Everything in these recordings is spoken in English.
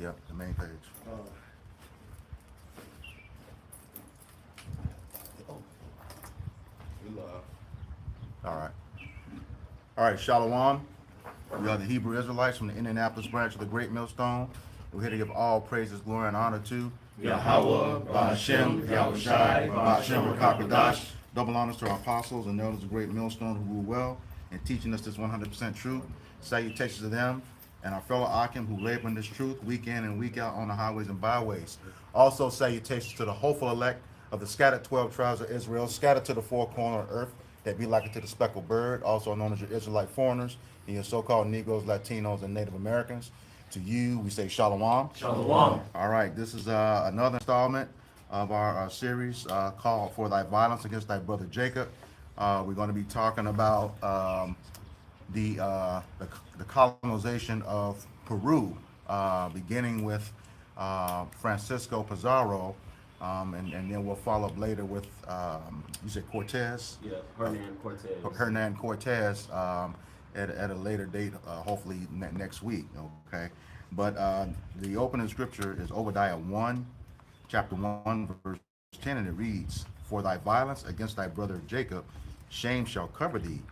Yep, the main page. Oh, we live. All right. All right, Shalom. We are the Hebrew Israelites from the Indianapolis branch of the Great Millstone. We're here to give all praises, glory, and honor to Yahweh, Ba'Hashem, Yahushai, Ba'Hashem, Rakakadash. Double honors to our apostles and elders of the Great Millstone who rule well in teaching us this 100% truth. Salutations to them and our fellow Akim who labor in this truth week in and week out on the highways and byways. Also salutations to the hopeful elect of the scattered 12 tribes of Israel, scattered to the four corners of earth, that be like it to the speckled bird, also known as your Israelite foreigners, and your so-called Negroes, Latinos, and Native Americans. To you, we say Shalom. Shalom. All right, this is another installment of our series called For Thy Violence Against Thy Brother Jacob. We're going to be talking about the colonization of Peru, beginning with Francisco Pizarro, and then we'll follow up later with, you said Cortez? Yeah, Hernan Cortez. Hernan Cortez at a later date, hopefully next week, okay? But the opening scripture is Obadiah 1, chapter 1, verse 10, and it reads, For thy violence against thy brother Jacob, shame shall cover thee,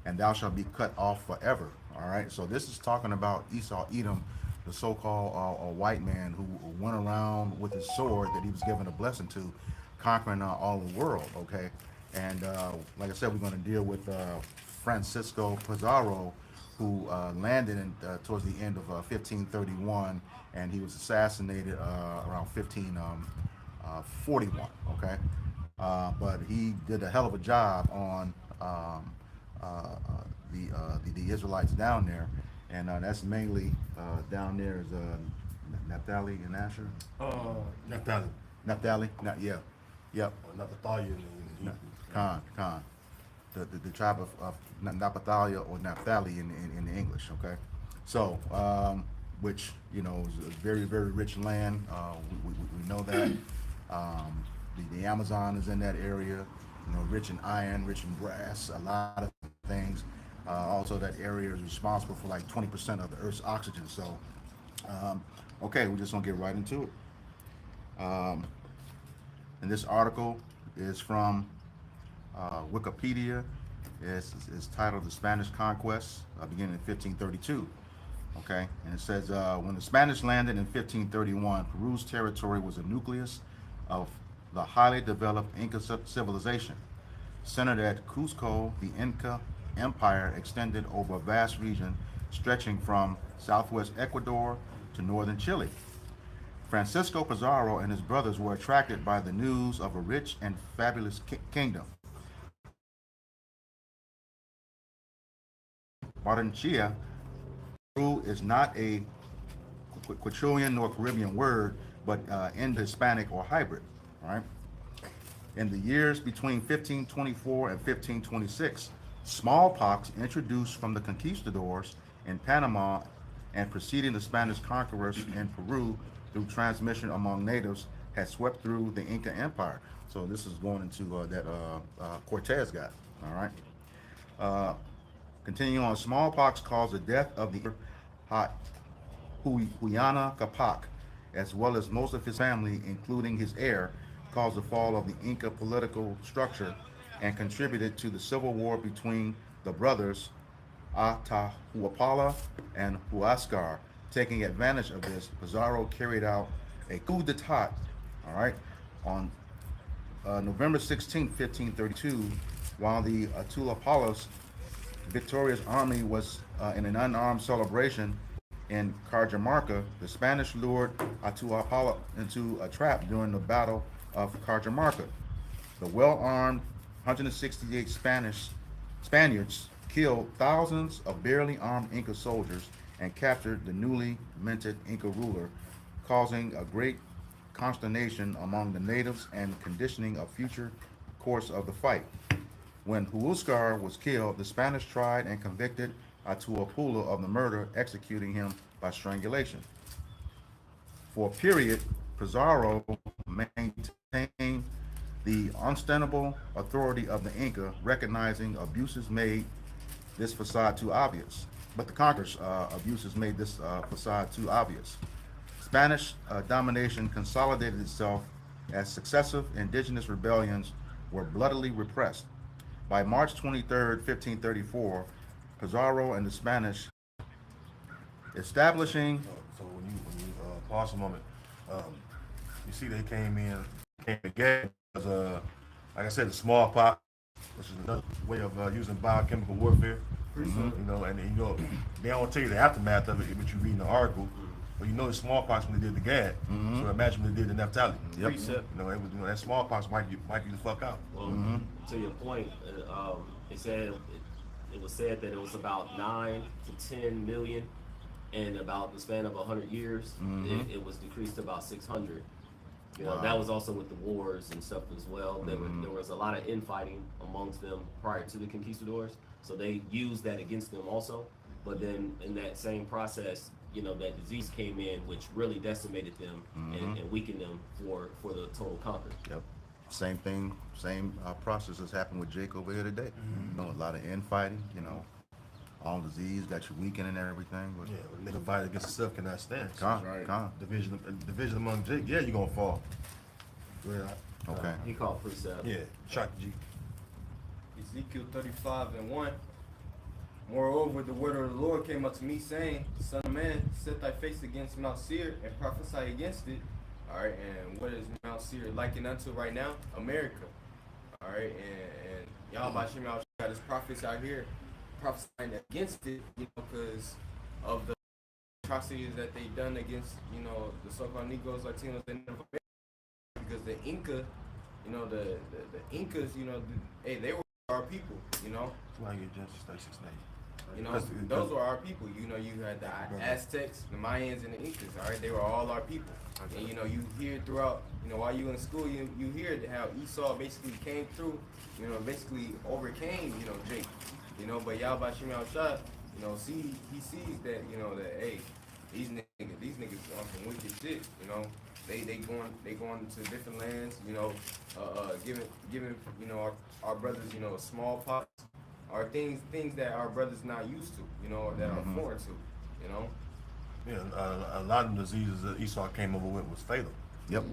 and thou shalt be cut off forever. All right, so this is talking about Esau Edom, the so-called white man who went around with his sword that he was given a blessing to, conquering all the world, okay? And like I said, we're going to deal with Francisco Pizarro, who landed towards the end of 1531, and he was assassinated around 1541, okay? But he did a hell of a job on the Israelites down there, and that's mainly down there is Naphtali and Asher. Naphtali. Naphtali, yep. Or Naphtali in Khan. The tribe of Naphtali or Naphtali in the English, okay? So, which, you know, is a very, very rich land. We know that. The Amazon is in that area, you know, rich in iron, rich in brass, a lot of things. Also, that area is responsible for like 20% of the Earth's oxygen. So, okay, we're just gonna get right into it. And this article is from Wikipedia. It's titled "The Spanish Conquest," beginning in 1532. Okay, and it says when the Spanish landed in 1531, Peru's territory was a nucleus of the highly developed Inca civilization. Centered at Cusco, the Inca Empire extended over a vast region stretching from southwest Ecuador to northern Chile. Francisco Pizarro and his brothers were attracted by the news of a rich and fabulous kingdom. Barranquilla, Peru is not a Quechua nor Caribbean word, but Indo-Hispanic or hybrid. All right. In the years between 1524 and 1526, smallpox introduced from the conquistadors in Panama and preceding the Spanish conquerors in Peru through transmission among natives had swept through the Inca Empire. So this is going into that Cortez got. All right. Continuing on, smallpox caused the death of the Huyana Capac, as well as most of his family, including his heir, caused the fall of the Inca political structure and contributed to the civil war between the brothers Atahualpa and Huascar. Taking advantage of this, Pizarro carried out a coup d'etat, all right, on November 16, 1532, while the Atahualpa's victorious army was in an unarmed celebration in Cajamarca. The Spanish lured Atahualpa into a trap during the Battle of Cajamarca. The well-armed 168 Spaniards killed thousands of barely armed Inca soldiers and captured the newly minted Inca ruler, causing a great consternation among the natives and conditioning a future course of the fight. When Huascar was killed, the Spanish tried and convicted Atahualpa of the murder, executing him by strangulation. For a period, Pizarro maintained the untenable authority of the Inca, recognizing abuses made this facade too obvious. But the conquerors' abuses made this facade too obvious. Spanish domination consolidated itself as successive indigenous rebellions were bloodily repressed. By March 23rd, 1534, Pizarro and the Spanish establishing. So when you pause a moment, um, you see they came again as like I said, the smallpox, which is another way of using biochemical warfare. You know, and you know they don't tell you the aftermath of it, but you read in the article. But you know the smallpox when they did the Gad. So imagine when they did the Naphtali. Yep. You know, it was that smallpox might you the fuck out. Well, to your point, it was said that it was about 9 to 10 million, and about the span of 100 years, it was decreased to about 600. You know, that was also with the wars and stuff as well. There was a lot of infighting amongst them prior to the conquistadors, so they used that against them also. But then in that same process, you know, that disease came in, which really decimated them and weakened them for the total conquer. Yep. Same thing, same process has happened with Jake over here today. You know, a lot of infighting, you know, all disease got you weakened and everything. But Yeah, when nigga fight against himself cannot stand. Con. Division among Jake, yeah, you gonna fall. Go ahead. Okay. He called precept. Yeah, shock G. Ezekiel 35:1. Moreover, the word of the Lord came unto me, saying, Son of man, set thy face against Mount Seir and prophesy against it. All right, and what is Mount Seir likened unto right now? America. All right, and y'all Bashim got his prophets out here prophesying against it, you know, because of the atrocities that they done against, you know, the so-called Negroes, Latinos, and Native Americans. Because the Inca, you know, the Incas, you know, they were our people, you know. That's why you get Genesis 36:9. You know, those were our people. You know, you had the Aztecs, the Mayans, and the Incas. All right, they were all our people. And you know, you hear throughout, you know, while you in school, you hear how Esau basically came through, you know, basically overcame, you know, Jake. You know, but Yahweh Shimei Shah, you know, he sees that, you know, that hey, these niggas on some wicked shit. You know, they going to different lands. You know, giving you know our brothers, you know, smallpox. Are things that our brothers not used to, you know, that are foreign to, you know. Yeah, a lot of the diseases that Esau came over with was fatal. Yep.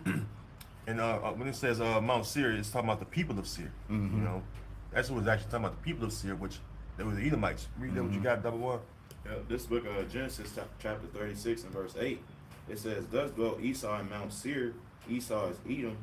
You know, and when it says Mount Seir, it's talking about the people of Seir. You know, that's what it's actually talking about, the people of Seir, which they were the Edomites. Read that what you got, double one. Yeah, this book of Genesis, chapter 36 and verse 8, it says, Thus dwelt Esau in Mount Seir. Esau is Edom,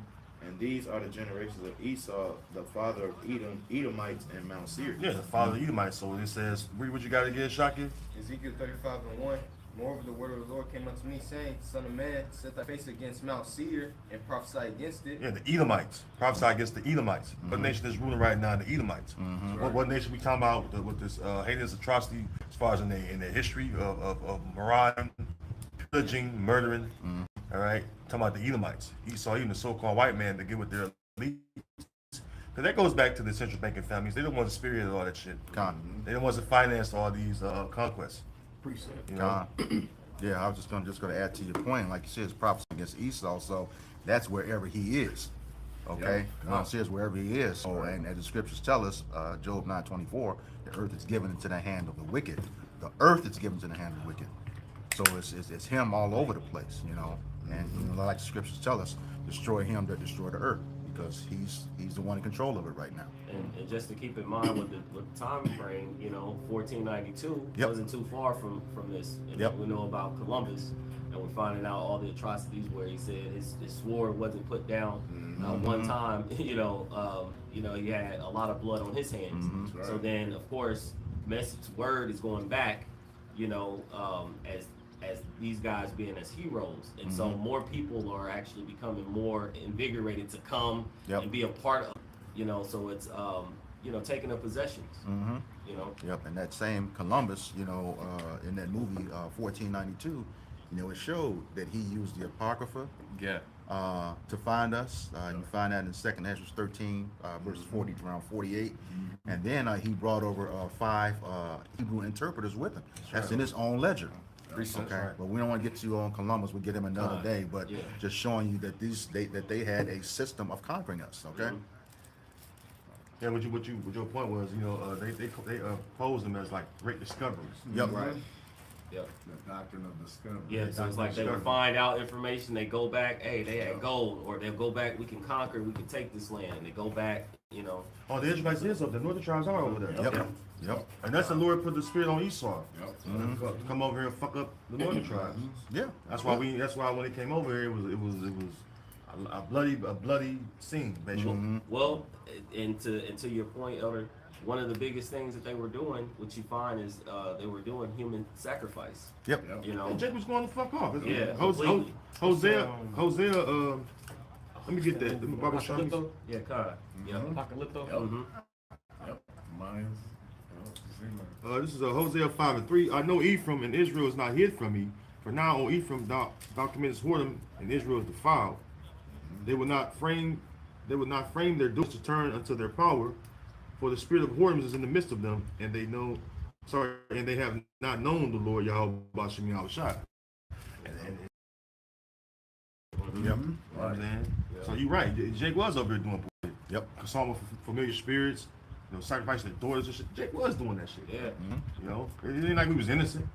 and these are the generations of Esau, the father of Edom, Edomites, and Mount Seir. Yeah, the father of Edomites. So it says, read what you got again, Shaki. Ezekiel 35:1. Moreover, the word of the Lord came unto me, saying, Son of man, set thy face against Mount Seir and prophesy against it. Yeah, the Edomites. Prophesy against the Edomites. What nation is ruling right now? The Edomites. What nation we talking about with this heinous atrocity as far as in their history of marauding, pillaging, murdering? All right, talking about the Edomites. Esau, even the so-called white man, to get with their elites. Because that goes back to the central banking families. They don't want to spearhead all that shit. They don't want to finance all these conquests. You know? Yeah, I was just gonna add to your point. Like you said, it's prophecy against Esau, so that's wherever he is. Okay, Mount Seir is wherever he is. So, and as the scriptures tell us, Job 9:24, the earth is given into the hand of the wicked. The earth is given to the hand of the wicked. So it's him all over the place, you know. And you know, like the scriptures tell us, destroy him that destroy the earth, because he's the one in control of it right now. And just to keep in mind with the time frame, you know, 1492 wasn't too far from this. And we know about Columbus, and we're finding out all the atrocities where he said his sword wasn't put down one time. You know, he had a lot of blood on his hands. So then, of course, message word is going back, you know, as these guys being as heroes, and so more people are actually becoming more invigorated to come and be a part of, you know, so it's you know, taking up possessions, you know. And that same Columbus, you know, in that movie 1492, you know, it showed that he used the Apocrypha to find us. You find that in 2nd Ezra 13 verses 40 to around 48, and then he brought over 5 Hebrew interpreters with him. That's in his own ledger. Okay, but we don't want to get to on Columbus. We'll get him another day. But just showing you that they had a system of conquering us. Okay. Yeah, what your point was, you know, they posed them as like great discoveries. Yep. Right. Yep. The doctrine of the scum. Yeah, so it's like they would find out information, they go back, hey, they had gold, or they'll go back, we can conquer, we can take this land. They go back, you know. Oh, the Israelites is up there. The northern tribes are over there. Yep. And that's the Lord put the spirit on Esau. Yep. To come over here and fuck up the northern tribes. Yeah. That's why when he came over here, it was a bloody scene, basically. Well, and to your point, Elder, one of the biggest things that they were doing, which you find is they were doing human sacrifice. Yep. You know. And Jake was going to fuck off. Yeah, Hosea. Let me get that. Apocalypto? Yeah, God. Yeah. Apocalypto? Yep. Mine's. This is a Hosea 5:3. I know Ephraim and Israel is not hid from me. For now on Ephraim thou committest whoredom, and Israel is defiled. They will not frame their doors to turn unto their power, for the spirit of whoredom is in the midst of them, and they have not known the Lord Yahweh Bashim Yahushua. Yep. You know what I'm saying? So you're right. Jake was over here doing it. Yep. Some of familiar spirits, sacrificing their daughters and shit. Jake was doing that shit. Yeah. You know, it ain't like we was innocent.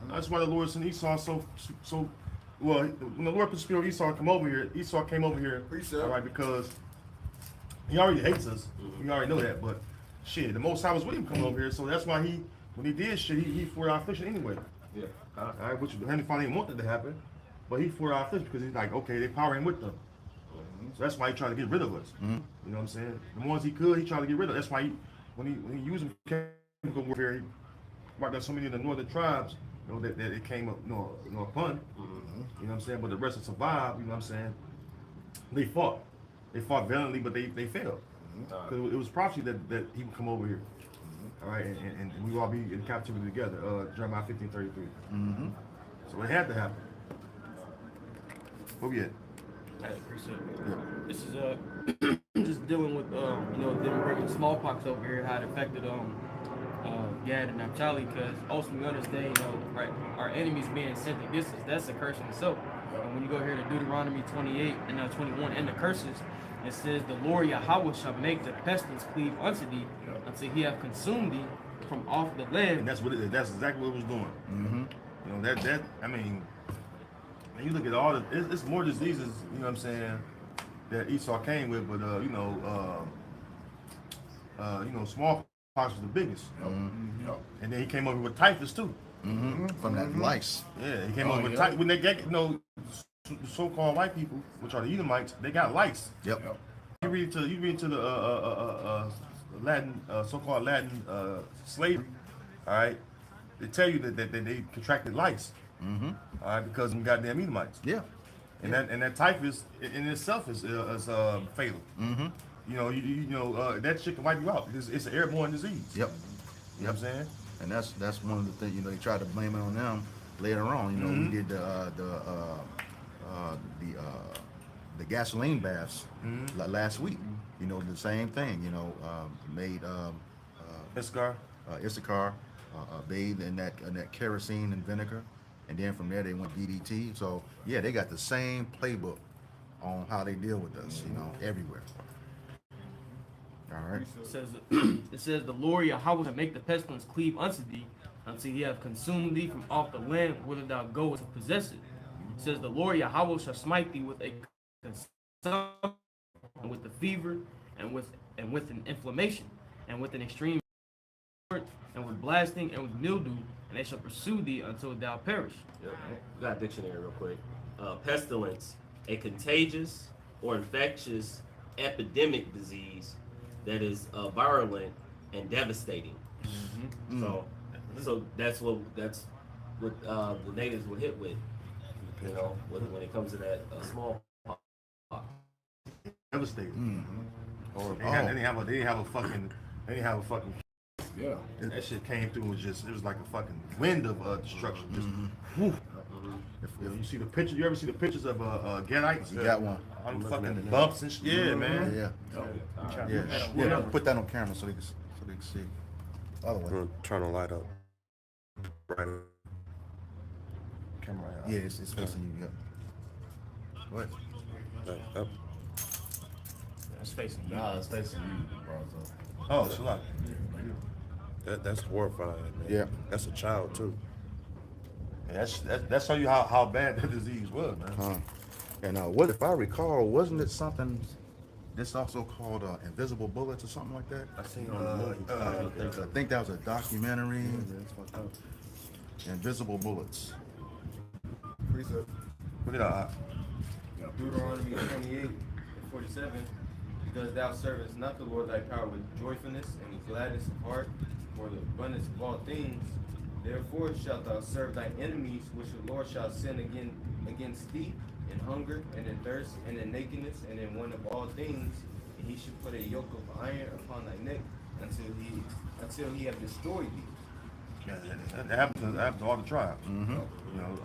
That's why the Lord sent Esau so well. When the Lord put the spirit on Esau come over here, Esau came over here, all right, because he already hates us. We already know that, but shit, the Most High was with him coming over here, so that's why when he did shit, he for our affliction anyway. Yeah. All right, which Heavenly Father didn't want that to happen, but he for our affliction because he's like, okay, they power him with them. So that's why he tried to get rid of us. You know what I'm saying? The ones he could, he tried to get rid of. That's why when he used them chemical warfare, he wiped out so many of the northern tribes, that it came up, upon. You know what I'm saying? But the rest of survived. You know what I'm saying? They fought valiantly, but they failed. Because it was prophecy that he would come over here. All right, and we would all be in captivity together. Jeremiah 15:33. So it had to happen. Where we at? I appreciate it. This is just dealing with them bringing smallpox over here, how it affected Gad and Naphtali, because ultimately understand, right, our enemies being sent against us, that's a curse in itself. And when you go here to Deuteronomy 28 and 21 and the curses, it says the Lord Yahweh shall make the pestilence cleave unto thee until he have consumed thee from off the land. And that's exactly what it was doing. You know, that I mean, when you look at all it's more diseases, you know what I'm saying, that Esau came with, but smallpox was the biggest. And then he came over with typhus too. From that lice. Yeah, he came over with typhus. When they get, the so-called white people, which are the Edomites, they got lice. Yep. You read to the Latin, so-called Latin slavery. All right, they tell you that they contracted lice. All right, because of them goddamn Edomites. Yeah. And that typhus in itself is fatal. You know, that shit can wipe you out. It's an airborne disease. Yep. You know what I'm saying? And that's one of the things, they tried to blame it on them later on. We did the gasoline baths last week. The same thing. Made Issachar bathed in that kerosene and vinegar, and then from there they went DDT. So yeah, they got the same playbook on how they deal with us. Everywhere. All right. It says the Lord Yahweh shall make the pestilence cleave unto thee until he have consumed thee from off the land whither thou goest to possess it. It says the Lord Yahweh shall smite thee with a consumption, and with the fever, and with an inflammation, and with an extreme, and with blasting, and with mildew, and they shall pursue thee until thou perish. Yep. We got a dictionary real quick. Pestilence, a contagious or infectious epidemic disease that is virulent and devastating. So that's what the natives were hit with. When it comes to that smallpox. Devastating. They didn't have a fucking. Yeah. That shit came through and it was like a fucking wind of destruction. Just whoo. If you see the picture, you ever see the pictures of Gadites? You got one. On fucking bumps and shit. Yeah, man. Yeah. Put that on camera so they can see. Other way. Turn the light up. Right. Camera. Yeah, it's facing you. Yeah. Go ahead. Up. It's facing you. Nah, it's facing you, bro. Oh, Shalak. That's horrifying, man. Yeah. That's a child too. That's show you how bad the disease was, man. And what if I recall, wasn't it something? This also called Invisible Bullets or something like that. I seen I think that was a documentary. Invisible Bullets. Precept. look at that. Deuteronomy 28:47. Because thou servest not the Lord thy power with joyfulness and with gladness of heart, for the abundance of all things. Therefore shalt thou serve thy enemies, which the Lord shall send against thee, in hunger and in thirst and in nakedness and in want of all things. And he shall put a yoke of iron upon thy neck until he have destroyed thee. Yeah, that happened to all the tribes. You know,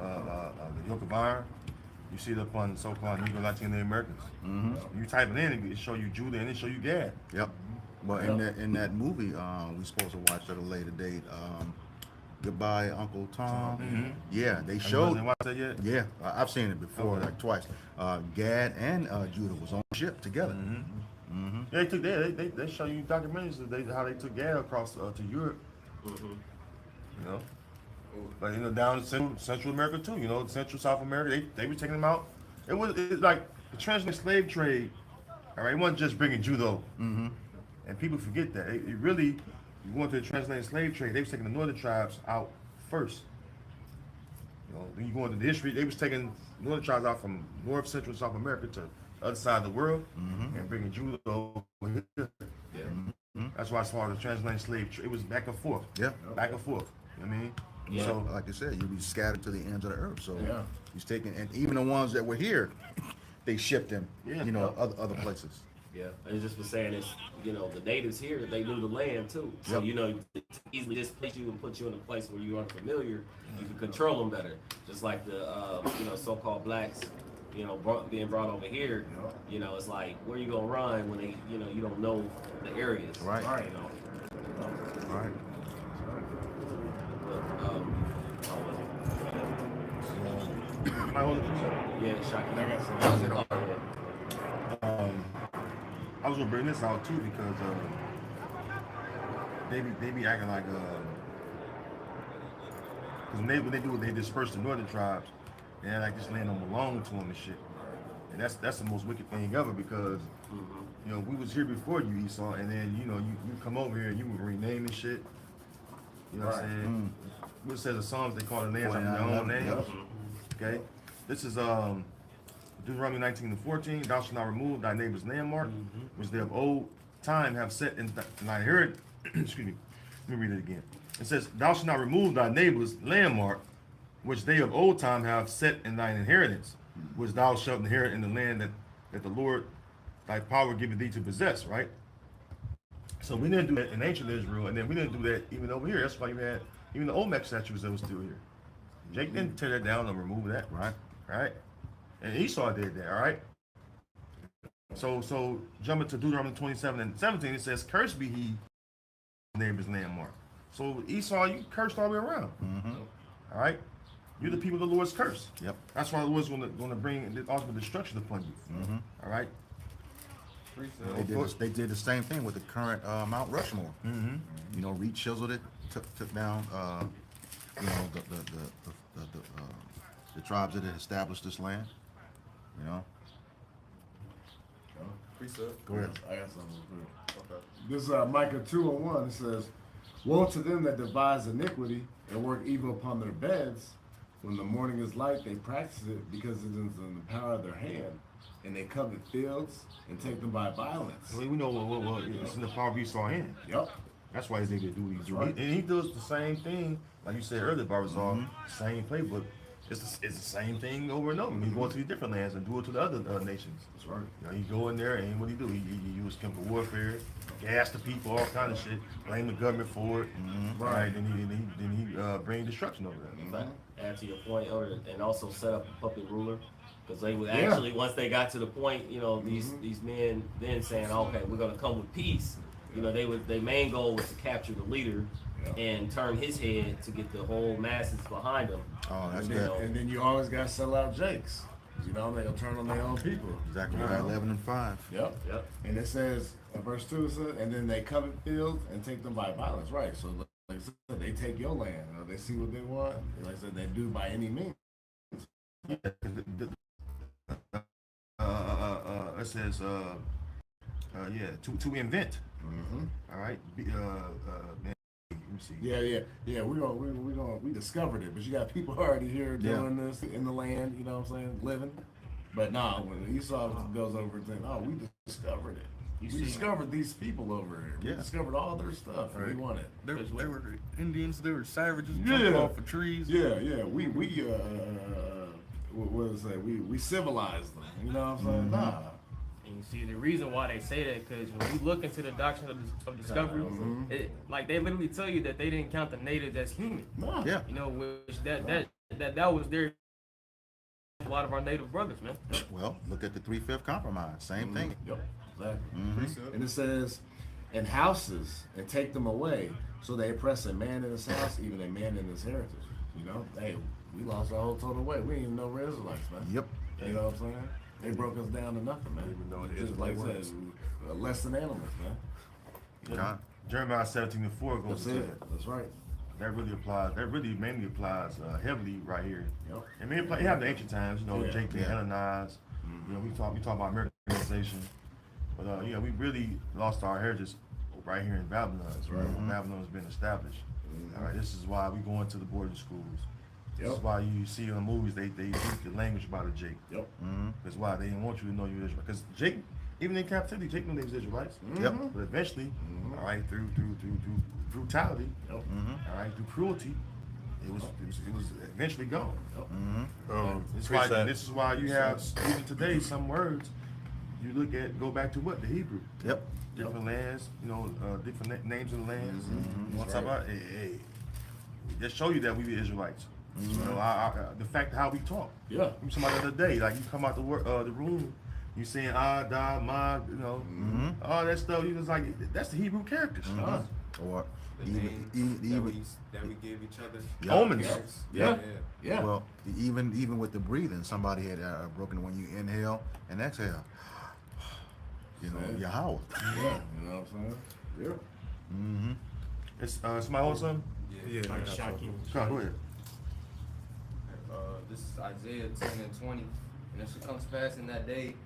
the yoke of iron. You see it up on so-called Negro Latino Americans. You type it in, it show you Judah and it show you Gad. Yep. Well, in that movie, we supposed to watch at a later date. Goodbye, Uncle Tom. Yeah, they showed. Watch that yet? Yeah, I've seen it before, like twice. Gad and Judah was on the ship together. Yeah, they took they show you documentaries of how they took Gad across to Europe. You know, but you know down in Central America too. You know, Central South America, they were taking them out. It was like the transatlantic slave trade. All right, it wasn't just bringing Judah. And people forget that it really. You go into the transatlantic slave trade, they was taking the northern tribes out first. You know, when you go into the history, they was taking northern tribes out from North, Central, South America to the other side of the world and bringing Judah over here. That's why it's called the transatlantic slave trade. It was back and forth. Yeah. Back and forth. You know what I mean? Yeah. So, like you said, you'll be scattered to the ends of the earth. So he's taking, and even the ones that were here, they shipped them. You know, other places. Yeah, I just was saying it's, you know, the natives here, they knew the land too. So, you know, to easily displace you and put you in a place where you aren't familiar, you can control them better. Just like the, you know, so-called blacks, you know, being brought over here, you know, it's like, where you gonna run when they, you know, you don't know the areas. Right. You know. Right. But, my whole episode. yeah, shocking. I was gonna bring this out too because they be acting like because when they disperse the northern tribes, they act like this land don't belong to them and shit. And that's the most wicked thing ever because you know we was here before you Esau, and then you know you come over here and you were renaming shit. You know what I'm saying? What says the Psalms they call the lands after their own names. Okay, this is Deuteronomy 19:14, thou shalt not remove thy neighbor's landmark, which they of old time have set in thy inheritance. Excuse me, let me read it again. It says, thou shalt not remove thy neighbor's landmark, which they of old time have set in thine inheritance, which thou shalt inherit in the land that the Lord thy power giveth thee to possess, right? So we didn't do that in ancient Israel, and then we didn't do that even over here. That's why you had even the Olmec statues that was still here. Jake didn't tear that down and remove that, right? And Esau did that, all right? So jumping to Deuteronomy 27:17, it says, cursed be he neighbor's landmark. So Esau, you cursed all the way around. All right? You're the people of the Lord's curse. Yep. That's why the Lord's going to bring the ultimate destruction upon you. All right? They did the same thing with the current Mount Rushmore. You know, Reed chiseled it, took down, you know, the tribes that had established this land. You know. Go ahead. I got something to do. Okay. This is Micah 2:1. It says, woe to them that devise iniquity and work evil upon their beds. When the morning is light, they practice it because it is in the power of their hand. And they covet fields and take them by violence. We know what it's in the power of Esau's hand. Yep. That's why he's able to do what he's doing. Right. And he does the same thing, like you said earlier, Barzal, same playbook. It's the same thing over and over. He go to these different lands and do it to the other nations. That's right. You know, he go in there and what he do? He use chemical warfare, gas the people, all kind of shit. Blame the government for it. Right. Then he bring destruction over there. Add to your point, Elder, and also set up a puppet ruler. Because they would actually, once they got to the point, you know, these men then saying, okay, we're going to come with peace. You know, their main goal was to capture the leader and turn his head to get the whole masses behind him. Oh, that's good. And then you always got to sell out Jakes. You know, they'll turn on their own people. Exactly right, 11-5. Yep. And it says, verse 2 says, and then they covet fields and take them by violence. Right. So like I said, they take your land. They see what they want. Like I said, they do by any means. It says, to invent. All right. Man, let me see. Yeah. We discovered it, but you got people already here doing this in the land. You know what I'm saying? Living. But nah, when Esau goes over and says, "Oh, we discovered it. We discovered these people over here. We discovered all their stuff. Right. We wanted. They were Indians. They were savages. Jumping off of trees. Yeah. We what is that? We civilized them. You know what I'm saying? Nah. And you see the reason why they say that, because when you look into the doctrine of discovery, like they literally tell you that they didn't count the natives as human. Nah. Yeah. You know, which that was their a lot of our native brothers, man. Well, look at the 3/5 compromise. Same thing. Yep. Exactly. And it says, "In houses and take them away, so they oppress a man in his house, even a man in his heritage." You know, hey, we lost our whole total way. We ain't even know we're Israelites, man. Yep. You know what I'm saying? They broke us down to nothing, man. Even though it just is like what I it said, less than animals, man. Yeah. Jeremiah 17:4 goes That's to it. That's right. That really applies. That really mainly applies heavily right here. Yep. I mean, it have the ancient times, you know, Jake being Hellenized. You know, we talk about Americanization, but we really lost our heritage right here in Babylon. That's right. Babylon's been established. All right, this is why we go into the boarding schools. This is why you see in the movies they use the language about a Jake. Yep. That's why they didn't want you to know you're Israel. Because Jake, even in captivity, Jake knew they was Israelites. Yep. But eventually, all right, through brutality, all right, through cruelty, it was eventually gone. This is why you have even today some words you go back to what the Hebrew. Yep. Different lands, you know, different names of the lands. What's about? Hey, just show you that we Israelites. You know, the fact of how we talk. Yeah. Somebody the other day, like you come out the room, you saying da, ma, you know, all that stuff. You was like, that's the Hebrew characters. Or The names that we give each other. Omens. Yeah. Well, even with the breathing, somebody had broken when you inhale and exhale. You know, Yahweh. Yeah. You know what I'm saying? Yeah. It's somebody else something? Yeah. Go ahead. This is Isaiah 10:20. And it shall come to pass in that day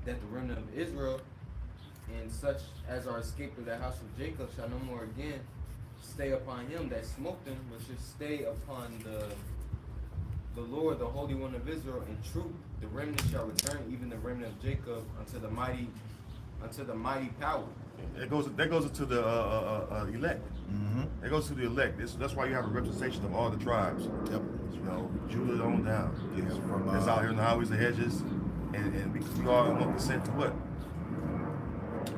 that the remnant of Israel and such as are escaped of the house of Jacob shall no more again stay upon him that smote them, but should stay upon the Lord, the Holy One of Israel, in truth. The remnant shall return, even the remnant of Jacob, unto the mighty power. That goes into the elect. It goes to the elect. That's why you have a representation of all the tribes. Yep. You know, Judah on down. Yeah, from, that's out here in the highways and hedges, and we all want consent to what?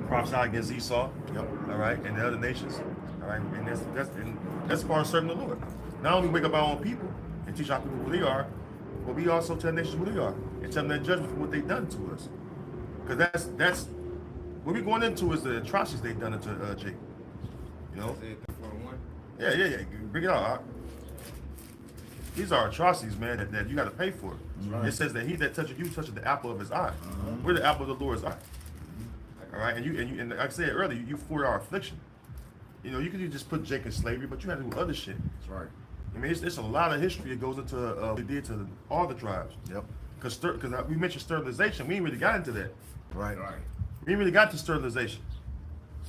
Prophesy against Esau. Yep. All right, and the other nations. All right, and that's part of serving the Lord. Not only wake up our own people and teach our people who they are, but we also tell nations who they are and tell them their judgment for what they've done to us. Because that's what we're going into is the atrocities they've done to Jake. You know? Yeah. Bring it out. These are atrocities, man, that you got to pay for. Right. It says that he that touches you touches the apple of his eye. We're the apple of the Lord's eye. All right, and like I said earlier, you for our affliction. You know, you could just put Jake in slavery, but you had to do other shit. That's right. I mean, it's a lot of history that goes into what they did to all the tribes. Yep. Because we mentioned sterilization, we ain't really got into that. Right. We ain't really got to sterilization.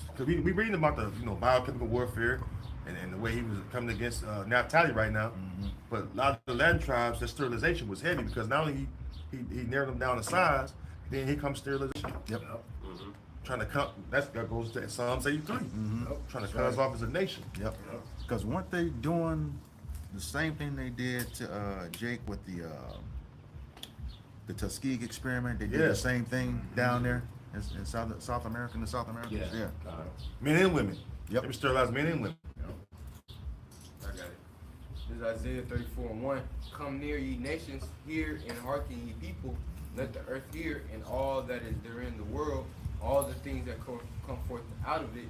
Because we reading about the biochemical warfare and the way he was coming against Naphtali right now. But a lot of the Latin tribes, their sterilization was heavy because not only he narrowed them down to size, then here comes sterilization. Yep. Trying to cut, that goes to Psalms 83. Trying to cut us off as a nation. Yep. Because weren't they doing the same thing they did to Jake with the Tuskegee experiment? They did the same thing down there in South America, in the South Americans? Yeah. Men and women. Yep. They were sterilized men and women. I got it. This is Isaiah 34:1. Come near, ye nations, hear and hearken, ye people. Let the earth hear, and all that is therein the world, all the things that come forth out of it.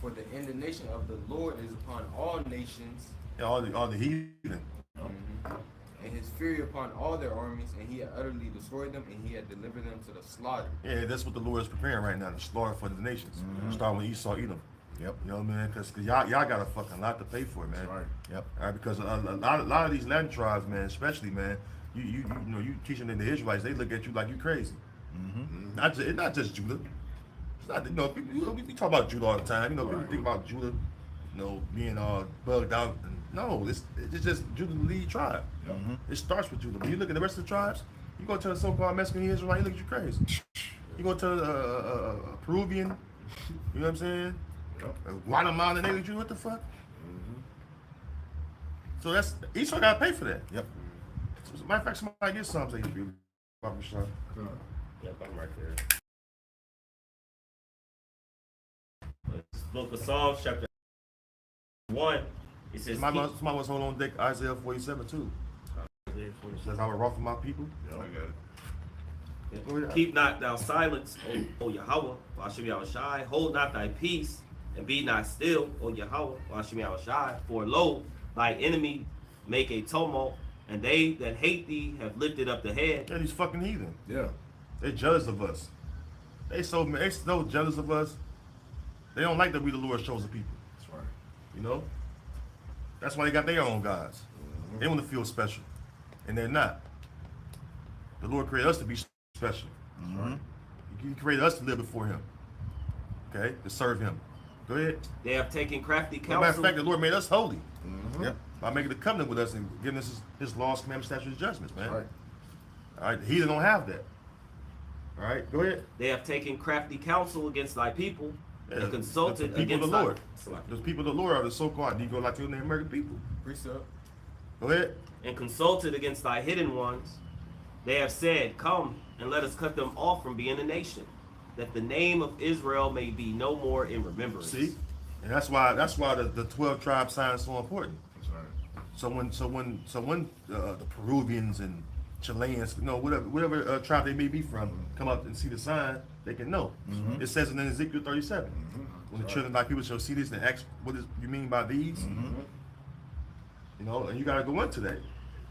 For the indignation of the Lord is upon all nations. Yeah, all the heathen. And his fury upon all their armies, and he had utterly destroyed them, and he had delivered them to the slaughter. Yeah, that's what the Lord is preparing right now, the slaughter for the nations. Starting with Esau, Edom. Yep. You know what I mean? Because y'all got a fucking lot to pay for it, man. Right. Yep. All right, because a lot of these land tribes, man, especially, man, you know, you teaching the Israelites, they look at you like you crazy. Mm-hmm. Not just Judah. It's not, you know, we talk about Judah all the time. You know, people think about Judah, you know, being bugged out. And no, it's just Judah, the lead tribe. Mm-hmm. It starts with Judah. When you look at the rest of the tribes, you go to the so-called Mexican Israelite, he look at you crazy. You go to a Peruvian, you know what I'm saying? Guatemalan, they look at you, what the fuck? So that's Esau got to pay for that. Yep. So, as a matter of fact, somebody get something they can do. Yep, I'm right there. Book of Psalms, chapter 1. It says, Somebody was holding on to Isaiah 47 too. It says, I will wrath for my people. Yeah, I got it. keep not thou silence, O Yahweh, Hashem Yahushai. Hold not thy peace, and be not still, O Yahweh, Hashem Yahushai. For lo, thy enemy make a tumult, and they that hate thee have lifted up the head. Yeah, these fucking heathen. Yeah. They jealous of us. They so jealous of us. They don't like that we the Lord's chosen people. That's right. You know? That's why they got their own gods. Mm-hmm. They want to feel special. And they're not. The Lord created us to be special. Mm-hmm. He created us to live before him. Okay? To serve him. Go ahead. They have taken crafty As a matter of counsel. fact, the Lord made us holy. Mm-hmm. Yep. By making a covenant with us and giving us his laws, commandments, statutes, and judgments, man. That's right. All right? The heathen don't have that. All right? Go ahead. They have taken crafty counsel against thy people, Yeah, and consulted the people against of the Lord. thy Those people of the Lord are the so-called Negro, Latino, and American people. Precept. Go ahead. and consulted against thy hidden ones. They have said, come and let us cut them off from being a nation, that the name of Israel may be no more in remembrance. See, and that's why the 12 tribe sign is so important. That's right. So when the Peruvians and Chileans, you know, whatever tribe they may be from, come up and see the sign, they can know. Mm-hmm. It says in Ezekiel 37, when the children of thy people shall see this and ask, what is you mean by these? Mm-hmm. You know, and you got to go into that.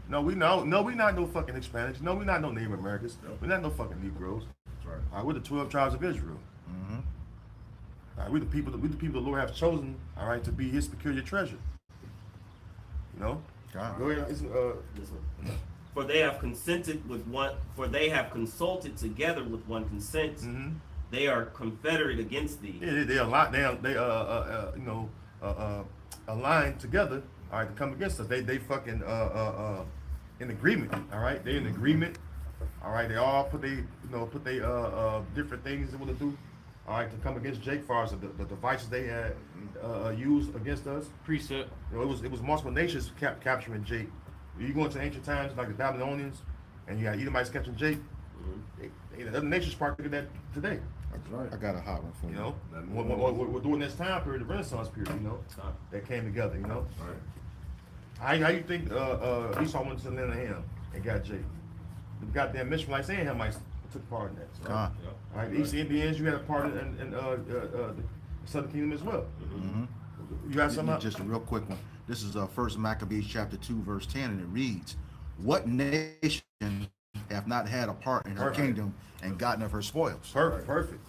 No, we not no fucking Hispanics. No, we not no Native Americans. We're not no fucking Negroes. That's right. All right, we're the 12 tribes of Israel. Mm-hmm. All right, we the people the Lord has chosen. All right, to be His peculiar treasure. You know. God. Go ahead. This one. For they have consented with one. For they have consulted together with one consent. Mm-hmm. They are confederate against thee. Yeah, they aligned together. All right, to come against us. They fucking in agreement. All right, they in agreement. All right, they all put they different things they want to do. All right, to come against Jake, as far as the devices they had used against us. Precept. You know, it was multiple nations capturing Jake. You go into ancient times like the Babylonians, and you got Edomites capturing Jake. The other nations partake of that today. That's right. I got a hot one for You you. know, we're doing this time period, the Renaissance period. You know, that came together. You know, Right. how you think Esau went to the land of Ham and got Jake? The goddamn Ishmaelites and Hamites took part in that. So, God. all right, the East Indians, you had a part in the Southern Kingdom as well. Mm-hmm. You got something? Just a real quick one. This is First Maccabees chapter 2, verse 10, and it reads, "What nation hath not had a part in her Perfect. kingdom and gotten of her spoils?" Perfect.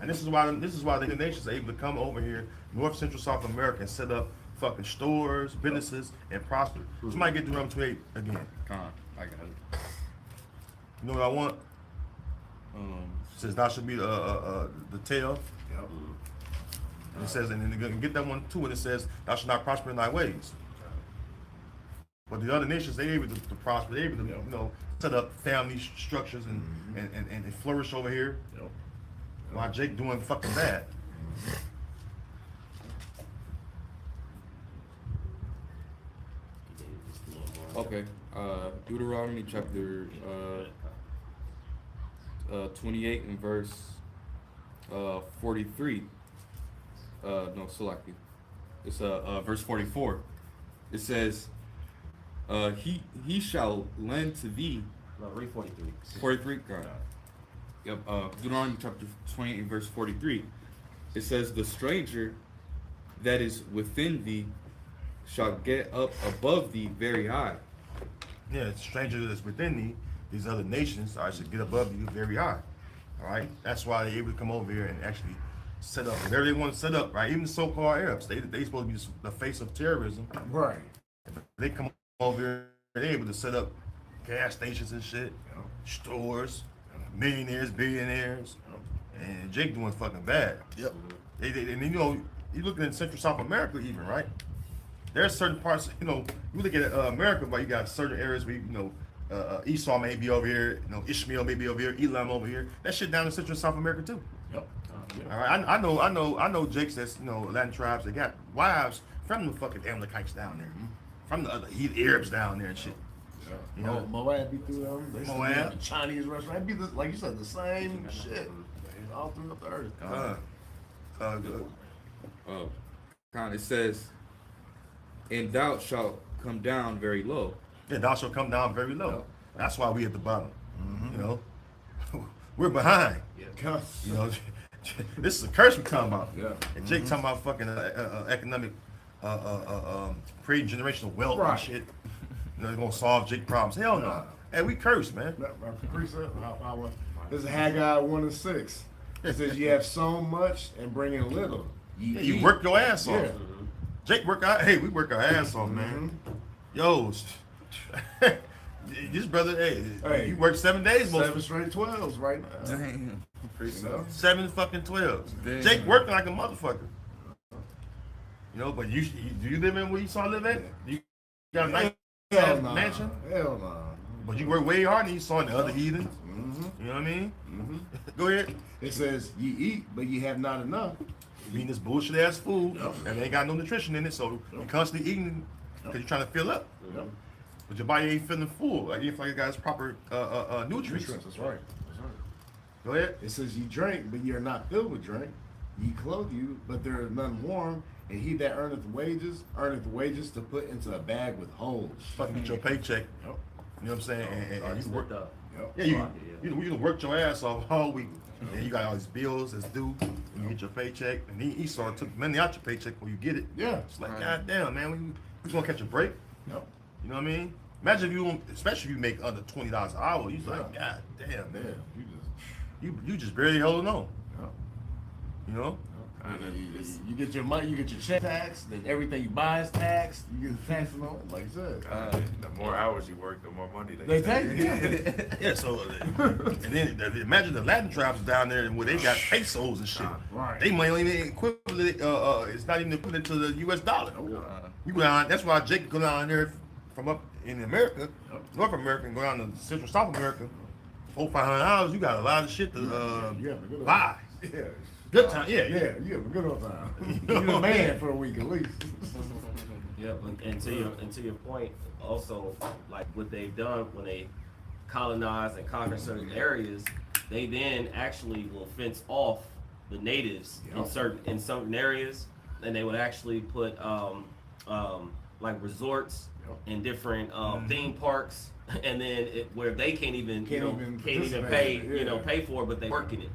And this is why the nations are able to come over here, North, Central, South America, and set up fucking stores, businesses, and prosper. Somebody get Deuteronomy 28 again. I got it. You know what I want? It says thou should be the tail. Yep. And it says, and then get that one too, and it says thou should not prosper in thy ways. But the other nations, they able to prosper, they able to set up family structures and flourish over here. Yep. While Jake doing fucking bad. Okay, Deuteronomy chapter 28 and verse 43. No, Salaki. It's verse 44. It says, he shall lend to thee. No, read 43. 43. God. Yep. Deuteronomy chapter 28 and verse 43. It says, the stranger that is within thee shall get up above thee very high. Yeah, the stranger that's within thee, these other nations, should get above you very high. All right, that's why they're able to come over here and actually set up whatever they want to set up, right? Even the so-called Arabs, they supposed to be the face of terrorism. Right. They come over here, they're able to set up gas stations and shit, stores, millionaires, billionaires, and Jake doing fucking bad. Yep. And you know, you look at Central South America even, right? There's certain parts, you know, you look at America, but you got certain areas where, you know, Esau may be over here, you know, Ishmael may be over here, Elam over here. That shit down in Central South America too. Yep. All right, I know Jakes that's, you know, Latin tribes. They got wives from the fucking Amalekites down there, from the other Arabs down there and shit. Yeah. You know, Moab be through them. They Moab. Moab. The Chinese restaurant. It'd be like you said, the same shit all throughout the earth. It says, "And thou shalt come down very low." Yeah, thou shalt come down very low. That's why we at the bottom. You know, we're behind. Yeah. You know, this is a curse we're talking about. Yeah. And Jake talking about fucking economic, creating generational wealth and shit. You know, they're gonna solve Jake problems. Hell no. Hey, we cursed, man. Precept. This is Haggai 1:6. It says, "You have sown much and bring in little. Yeah, you work your ass off. Yeah. Jake work out. Hey, we work our ass off, man. Yo, this brother, hey, you work 7 days most. 7 straight 12s right now. Damn. Precept. 7 fucking 12s. Damn. Jake working like a motherfucker. You know, but do you live in where you saw live at? You got a nice Hell no. mansion? Hell no. But you work way harder than you saw in the other heathens. You know what I mean? Go ahead. It says, "Ye eat, but ye have not enough." You eating this bullshit ass food, and they ain't got no nutrition in it, so you're constantly eating because you're trying to fill up. But your body ain't feeling full. Like, you feel like it got its proper nutrients. That's right. Go ahead. It says, "Ye drink, but ye are not filled with drink. Ye clothe you, but there is none warm. And he that earneth wages to put into a bag with holes." Fucking get your paycheck. Yep. You know what I'm saying? And you work. up. Yep. Yeah, you worked your ass off all week. And you got all these bills that's due. And you get your paycheck. And then Esau took money out your paycheck before you get it. Yeah. It's like, God damn, man, we gonna catch a break. Yep. You know what I mean? Imagine if you don't, especially if you make under $20 an hour, you're like, God damn, Damn. man. You You just barely holding on. Yep. You know? You get your money, you get your check taxed, then everything you buy is taxed. You get the taxes on it, like you said. The more hours you work, the more money They take. Yeah. Yeah, so, and then imagine the Latin tribes down there where they got pesos and shit. Right. They might even equivalent, it's not even equivalent to the US dollar. You go down, that's why Jake go down there from up in America, North America, and go down to Central South America. $400-500, you got a lot of shit to buy. Yeah. Good time, yeah. Yeah, you have a good old time. You're a man for a week at least. Yeah, and to your point, also, like what they've done when they colonize and conquer certain areas, they then actually will fence off the natives in certain areas, and they would actually put like resorts in different theme parks, and then where they can't even pay pay for it, but they work in it.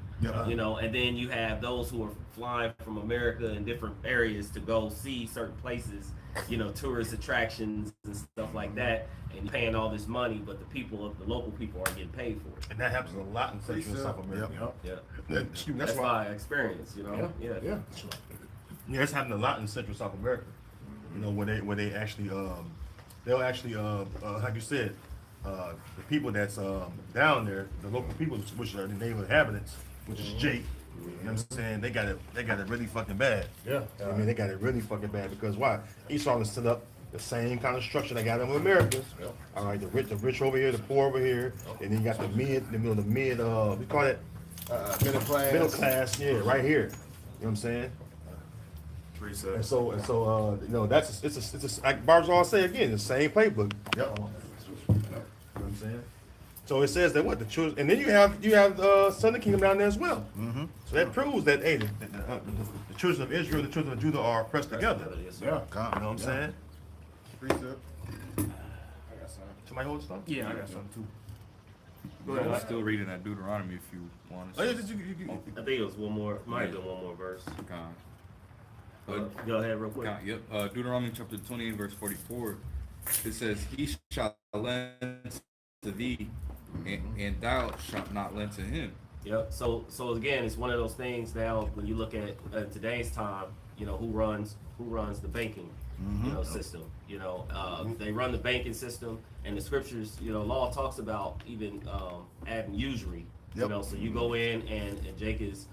You know, and then you have those who are flying from America in different areas to go see certain places, you know, tourist attractions and stuff like that, and you're paying all this money, but the local people aren't getting paid for it. And that happens a lot in Central and South America. That's why experience, you know. Yeah, it's happening a lot in Central South America. You know, where they actually they'll actually like you said, the people that's down there, the local people, which are the native inhabitants, which is Jake. You know what I'm saying? They got it really fucking bad. Yeah. I mean, they got it really fucking bad because why? Esau has set up the same kind of structure they got in America. All right, the rich over here, the poor over here, and then you got the mid, we call it Middle class. middle class, yeah, right here. You know what I'm saying? And so, you know, it's like Barzal say again, the same playbook. Yep. You know what I'm saying? So it says that the children, and then you have Southern Kingdom down there as well. So that proves that the children of Israel, the children of Judah are pressed together. Yeah. You know what I'm saying? Precept. Somebody hold stuff? Yeah, I got something too. I'm still reading that Deuteronomy if you want to. Oh, yeah, I think it was one more, might have been one more verse. Go ahead real quick. Deuteronomy chapter 28 verse 44. It says, "He shall lend to thee, and thou shalt not lend to him. Yep. So again, it's one of those things now when you look at today's time, you know, who runs the banking, you know, system. You know, they run the banking system, and the scriptures, you know, law talks about even adding usury. You know, so you go in and Jake is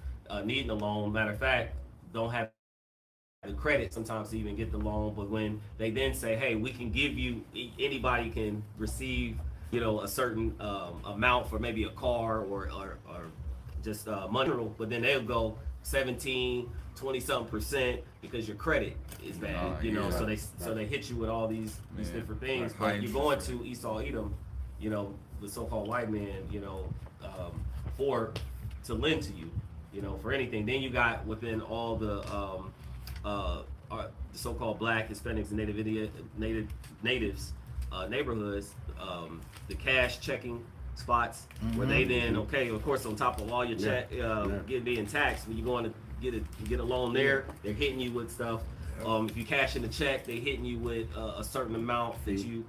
needing a loan. Matter of fact, don't have the credit sometimes to even get the loan, but when they then say, hey, we can give you, anybody can receive, you know, a certain amount for maybe a car or just money, but then they'll go 17, 20-something% because your credit is bad, you know, so they hit you with all these different things. But you're going to Esau Edom, you know, the so-called white man, you know, to lend to you, you know, for anything. Then you got within all the so-called black, Hispanics, and natives neighborhoods, the cash checking spots where they then, okay, of course, on top of all your check, being taxed, when you going to get a loan there, they're hitting you with stuff. If you cash in the check, they hitting you with a certain amount that you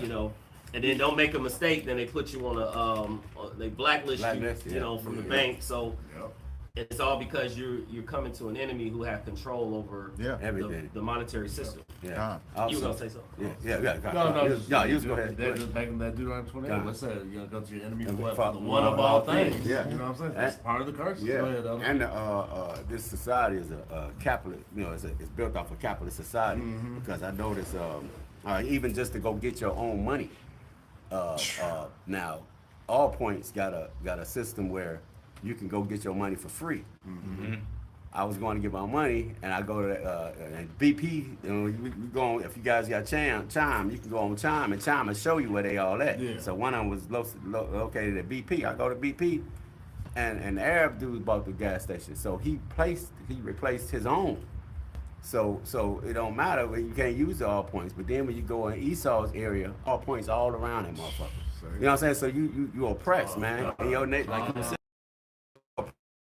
know. And then don't make a mistake, then they put you on they blacklist you, you know, from the bank. So it's all because you're coming to an enemy who have control over the monetary system. You were gonna say something? No, you go ahead. They're just making that Deuteronomy 28. Let's say you're gonna go to your enemy for the one of all things. You know what I'm saying? That's part of the curse. Go ahead, and this society is a capitalist. You know, it's built off a capitalist society because I notice even just to go get your own money. Now, all points got a system where you can go get your money for free. I was going to get my money, and I go to and BP. You know, we go if you guys got Chime, you can go on Chime, and Chime will show you where they all at. So one of them was located at BP. I go to BP, and the Arab dude bought the gas station, so he replaced his own. So it don't matter, you can't use the all points. But then when you go in Esau's area, all points all around that motherfucker. You know what I'm saying? So you oppressed, man. In your like you said,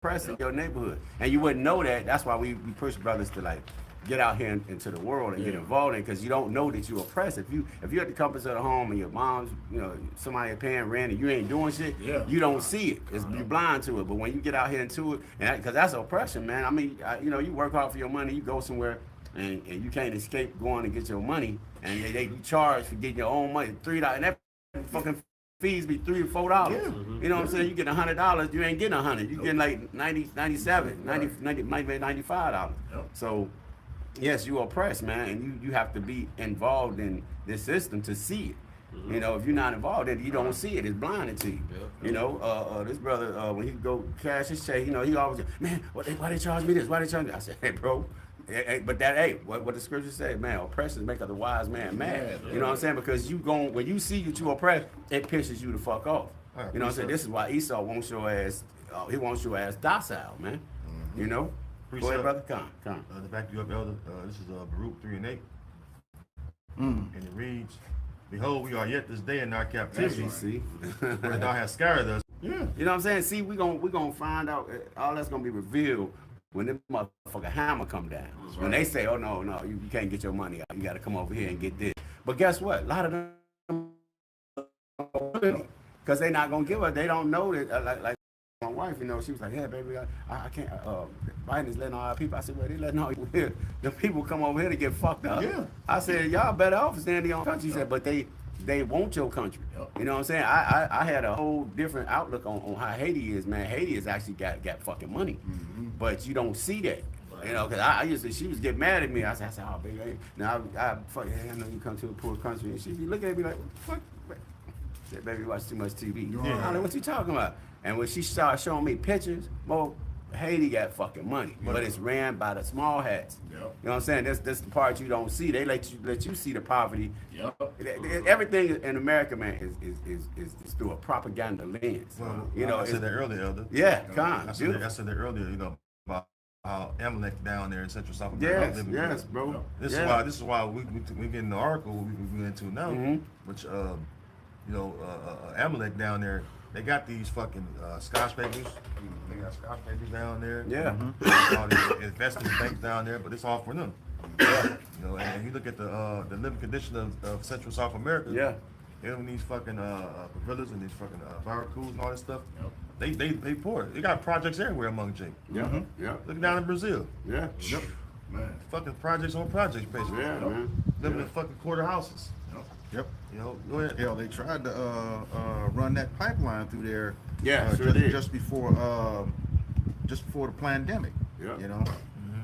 oppressed in your neighborhood, and you wouldn't know that. That's why we push brothers to like get out here into the world and get involved in, because you don't know that you're oppressed. If you're at the comforts of the home and your mom's, you know, somebody paying rent and you ain't doing shit, you don't see it. You're blind to it. But when you get out here into it, and because that's oppression, man. I mean, you know, you work hard for your money, you go somewhere, and you can't escape going to get your money, and they charge for getting your own money, $3, and that fucking fees be $3 or $4. You know what I'm saying? You get $100, you ain't getting 100. You getting like 97, 90, might be $95. So. Yes, you oppressed, man, and you have to be involved in this system to see it. You know, if you're not involved in it, you don't see it. It's blinded to you. You know, this brother, when he go cash his check, you know, he always, man, why they charge me this? Why they charge me? I said, hey, bro, what the scripture said, man, oppression make the wise man mad. You know what I'm saying? Because when you see that you oppressed, it pisses you the fuck off. You know what I'm saying? This is why Esau wants your ass. He wants your ass docile, man. You know. Go ahead, brother. Come. To back you up, Elder, this is Baruch 3:8. And it reads, behold, we are yet this day in our captivity. See? Where thou hast scattered us. You know what I'm saying? See, we gonna find out. All that's gonna be revealed when the motherfucker hammer come down. When they say, oh, no, you can't get your money out. You got to come over here and get this. But guess what? A lot of them, because they not gonna give us. They don't know that, like my wife, you know, she was like, yeah, baby, I can't, Biden's letting all our people. I said, well, they letting all here. The people come over here to get fucked up. I said, y'all better off staying in your own country. She said, but they want your country. You know what I'm saying? I had a whole different outlook on how Haiti is, man. Haiti has actually got fucking money. But you don't see that. You know, because I used to, she was getting mad at me. I said, oh, baby, now I know you come to a poor country. And she'd be looking at me like, what the fuck? I said, baby, you watch too much TV. I know what you talking about. And when she started showing me pictures, well, Haiti got fucking money, but it's ran by the small hats. You know what I'm saying? That's the part you don't see. They let you see the poverty. Everything in America, man, is through a propaganda lens. Well, you know, I said that earlier, Elder. I said that earlier. You know about how Amalek down there in Central South America. Yes, bro. This is why we get in the article we into now, which you know, Amalek down there. They got these fucking skyscrapers. They got skyscrapers down there. All these investment banks down there, but it's all for them. You know, and you look at the living condition of Central South America. They're in these fucking villas and these fucking barracudas and all this stuff. They poor. They got projects everywhere among Jake. Yeah, yeah. Look down in Brazil. Yeah. Yep. Man. Fucking projects on projects, basically. Yeah, man. Living in fucking quarter houses. Yep. You know, go ahead. Hell, they tried to run that pipeline through there. Yeah, sure did. Just before the pandemic. Yeah. You know,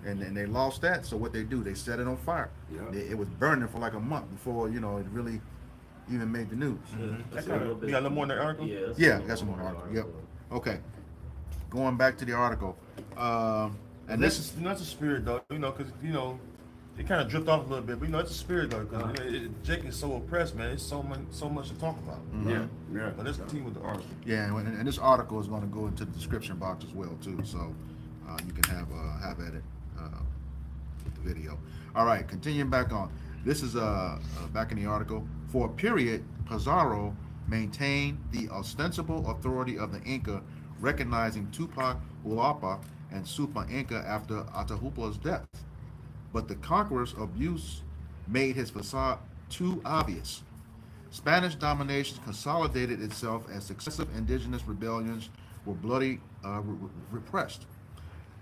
and they lost that. So what they do? They set it on fire. Yeah. It was burning for like a month before it really even made the news. You got a little more in the article? Yeah, that's some more article. Yep. Okay. Going back to the article, and this is that's a spirit though, because it kind of drift off a little bit, but it's a spirit though, because Jake is so oppressed, man. It's so much to talk about. Yeah, yeah. But let's continue with the article. Yeah, and this article is going to go into the description box as well too, so you can have at it with the video. All right, continuing back on. This is back in the article. For a period, Pizzaro maintained the ostensible authority of the Inca, recognizing Tupac Ualpa and Supa Inca after Atahualpa's death. But the conqueror's abuse made his facade too obvious. Spanish domination consolidated itself as successive indigenous rebellions were bloody repressed.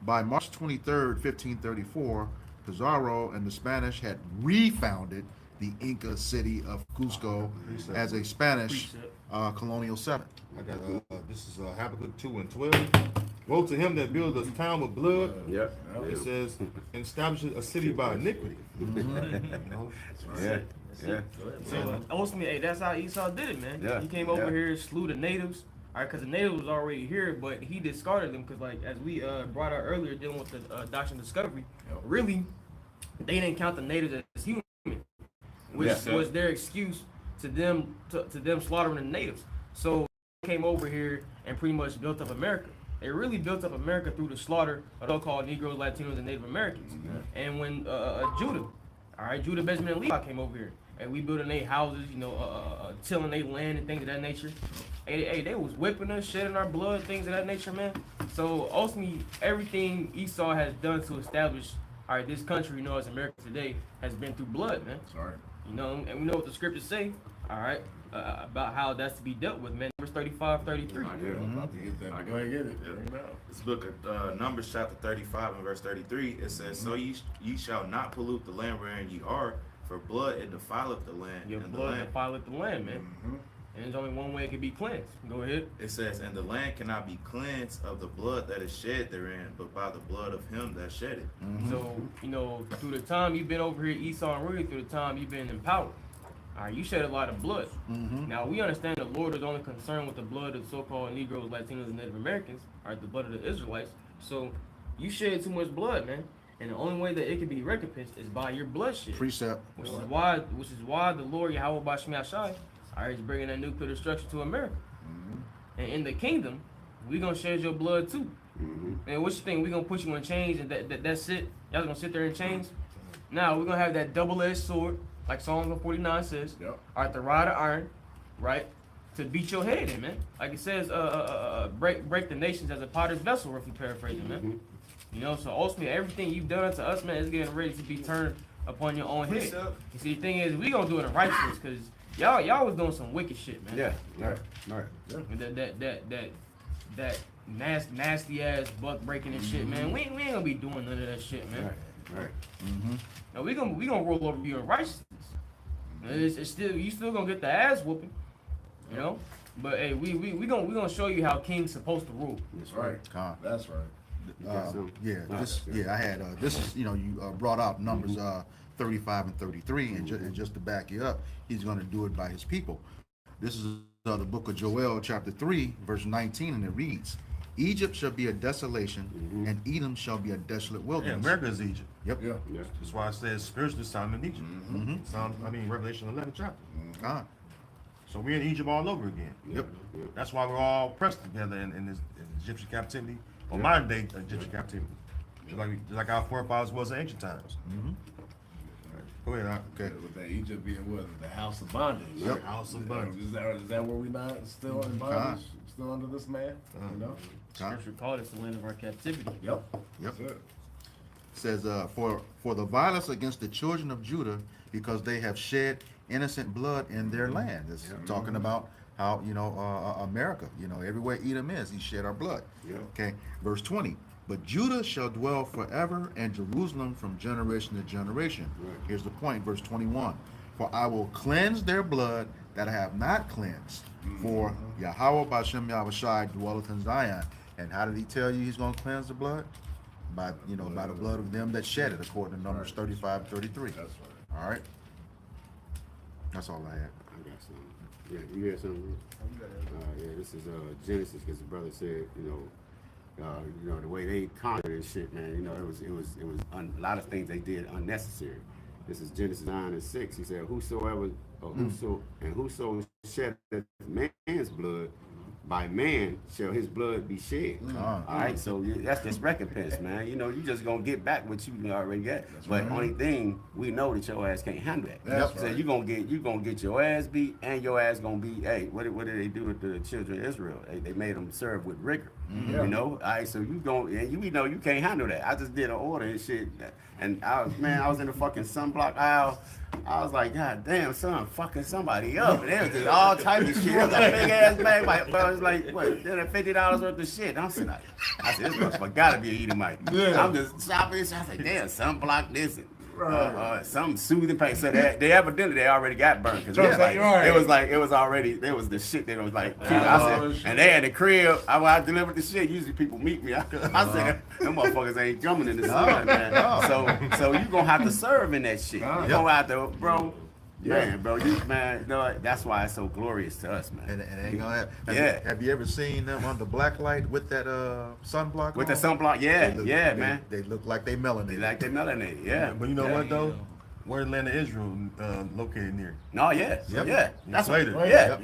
By March 23rd, 1534, Pizzaro and the Spanish had refounded the Inca city of Cusco as a Spanish colonial settlement. I got this is Habakkuk 2:12. Woe to him that builds a town with blood. Yep. It says, and establishes a city by iniquity. Yeah. Yeah. So ultimately, hey, that's how Esau did it, man. Yeah. He came over here, slew the natives, all right, because the natives was already here, but he discarded them because, like, as we brought out earlier, dealing with the doctrine of discovery, really, they didn't count the natives as human, which was their excuse to them slaughtering the natives. So they came over here and pretty much built up America. They really built up America through the slaughter of so-called Negroes, Latinos, and Native Americans. And when Judah, Benjamin, and Levi came over here, and we building their houses, tilling their land and things of that nature. Hey, they was whipping us, shedding our blood, things of that nature, man. So ultimately, everything Esau has done to establish, all right, this country, as America today, has been through blood, man. Sorry. And we know what the scriptures say, all right, about how that's to be dealt with, man. Numbers 35, 33. I'm about to get that. Go ahead and get it. This book of Numbers chapter 35 and verse 33, it says, So ye shall not pollute the land wherein ye are, for blood it defileth the land. Your and blood defileth the land, man. And there's only one way it can be cleansed. Go ahead. It says, And the land cannot be cleansed of the blood that is shed therein, but by the blood of him that shed it. So, through the time you've been over here, Esau and Rudy, through the time you've been in power, all right, you shed a lot of blood. Now, we understand the Lord is only concerned with the blood of so-called Negroes, Latinos, and Native Americans, all right, the blood of the Israelites. So, you shed too much blood, man. And the only way that it can be recompensed is by your bloodshed. Precept. Which is why the Lord Yahweh Bashmi Ashai, all right, is bringing that nuclear destruction to America. And in the kingdom, we gonna shed your blood too. And what you think? We gonna put you in chains and that's it? Y'all gonna sit there in chains? Now we're gonna have that double-edged sword, like Psalm 149 says. Yep. All right, the rod of iron, right, to beat your head in, man. Like it says, break the nations as a potter's vessel, if you paraphrase it, man. So ultimately, everything you've done to us, man, is getting ready to be turned upon your own head. You see, the thing is, we gonna do it in righteousness, because y'all was doing some wicked shit, man. Yeah, right. That nasty ass buck breaking and shit, man. We ain't gonna be doing none of that shit, man. Right. Now we gonna roll over you in righteousness. It's still, you still gonna get the ass whooping, But hey, we gonna show you how king's supposed to rule. That's right. That's right. I had this is you brought out Numbers 35 and 33, and just to back you up, he's going to do it by his people. This is the book of Joel, chapter 3, verse 19, and it reads, Egypt shall be a desolation, and Edom shall be a desolate wilderness. Yeah, America is Egypt. Yep. Yeah. That's why it says spiritual time in Egypt. Revelation 11 chapter. So we're in Egypt all over again. Yep. That's why we're all pressed together in this Egyptian captivity, or modern day Egyptian captivity. Just like our forefathers was in ancient times. Go ahead. Okay. With that Egypt being what? The house of bondage. Yep. House of bondage. Is that where we not still in bondage? Still under this man? Scripture called us the land of our captivity. Yep. That's it. Says for the violence against the children of Judah, because they have shed innocent blood in their land. It's talking about how America, everywhere Edom is, he shed our blood. Yeah. Okay, verse 20. But Judah shall dwell forever, and Jerusalem from generation to generation. Right. Here's the point, verse 21. For I will cleanse their blood that I have not cleansed. For Yahweh Bashem Yahushai dwelleth in Zion. And how did he tell you he's going to cleanse the blood? By by the blood of them that shed it, according to Numbers 35, 33. That's right. All right. That's all I had. I got something. Yeah, you hear something? Yeah, this is Genesis, because the brother said, the way they conquered this shit, man. It was a lot of things they did unnecessary. This is Genesis 9:6. He said, whoso shed man's blood, by man shall his blood be shed. All right, so that's this recompense, man. You just gonna get back what you already got. But only thing we know that your ass can't handle that. That's So right. you gonna get your ass beat, and your ass gonna be. Hey, what did they do with the children of Israel? They made them serve with rigor. All right, so you you can't handle that. I just did an order and shit, and I was in the fucking sunblock aisle. I was like, God damn, son, fucking somebody up. And it was just all type of shit. It was a big ass bag. But I was like, what, $50 worth of shit. I said, this motherfucker gotta be an Edomite. Yeah. I'm just shopping. I was like, damn, sunblock this. Some soothing paint. So they evidently already got burnt. Cause it was already, there was the shit that was like, and they had the crib. When I delivered the shit, usually people meet me. I said, them motherfuckers ain't coming in the sun, man. So you gonna have to serve in that shit. You gonna have to, bro. Man, bro, that's why it's so glorious to us, man. And it ain't gonna happen. Yeah. Have you ever seen them under black light with that sunblock? With on? the sunblock, man. They look like they melanated. They like they melanated, yeah. But you know what though? Where the land of Israel located near? No, yeah. That's later. Yeah.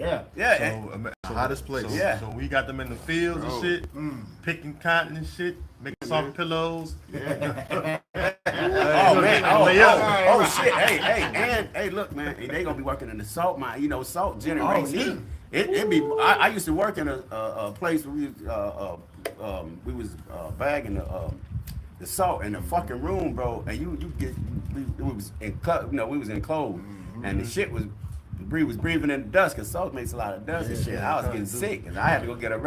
The hottest place. So we got them in the fields and shit, picking cotton and shit, making soft pillows. Oh man! Oh shit! Hey, look, man. They gonna be working in the salt mine. Salt generates heat. It be. I used to work in a place where we was bagging the salt in the fucking room, bro. And we was enclosed, and the shit was. Bree was breathing in the dust, because salt makes a lot of dust and shit. I was getting sick, and I had to go get a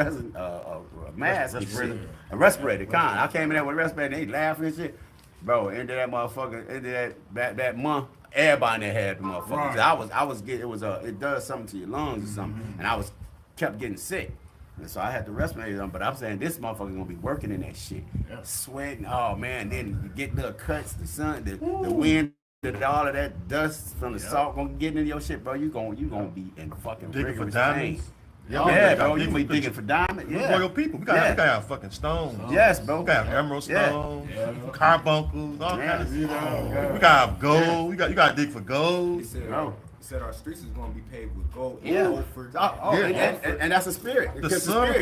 mask and shit. A respirator, I came in there with a respirator, and they laughing and shit. Bro, into that motherfucker, into that month, everybody in there had the motherfucker. I was getting, it does something to your lungs or something, and I kept getting sick. And so I had the respirator on, but I'm saying this motherfucker gonna be working in that shit. Sweating, oh man, then you get little cuts, the sun, the wind, all of that dust from the salt gonna get into your shit, bro. You gonna be in fucking digging for rigorous diamonds. pain. Yeah, bro, you be digging for diamonds. Yeah, royal people. We gotta have fucking stones. Yes, bro. We gotta have emerald stones, carbuncles, all kinds of stuff. We gotta have gold. You gotta dig for gold. He said our streets is gonna be paved with gold. And that's a spirit. The sun.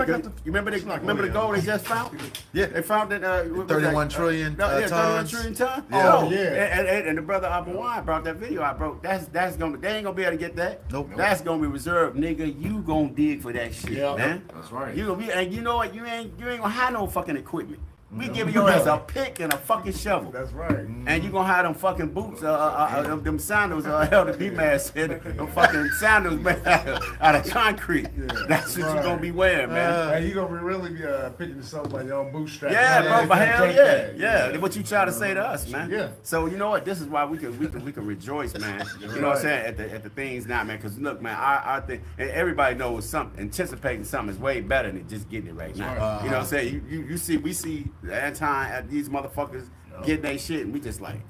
You remember the gold they just found? Yeah, they found that 31 trillion tons. 31 trillion tons. Yeah. Oh yeah. And the brother Abuwan brought that video out, bro. That's gonna, they ain't gonna be able to get that. Nope. That's gonna be reserved, nigga. You gonna dig for that shit, man. That's right. You gonna be, and you know what? You ain't gonna have no fucking equipment. We giving your ass a pick and a fucking shovel. That's right. And you gonna have them fucking boots, them sandals, Elder D-Man said, them fucking sandals made out of concrete. That's what you gonna be wearing, man. And you gonna really be picking something like your own bootstrap. Yeah, bro, but hell yeah. What you try to say to us, man. Yeah. So you know what? This is why we can rejoice, man. You know what I'm saying? At the things now, man. Because look, man, I think everybody knows something. Anticipating something is way better than just getting it right now. You know what I'm saying? We see that time these motherfuckers getting their shit, and we just like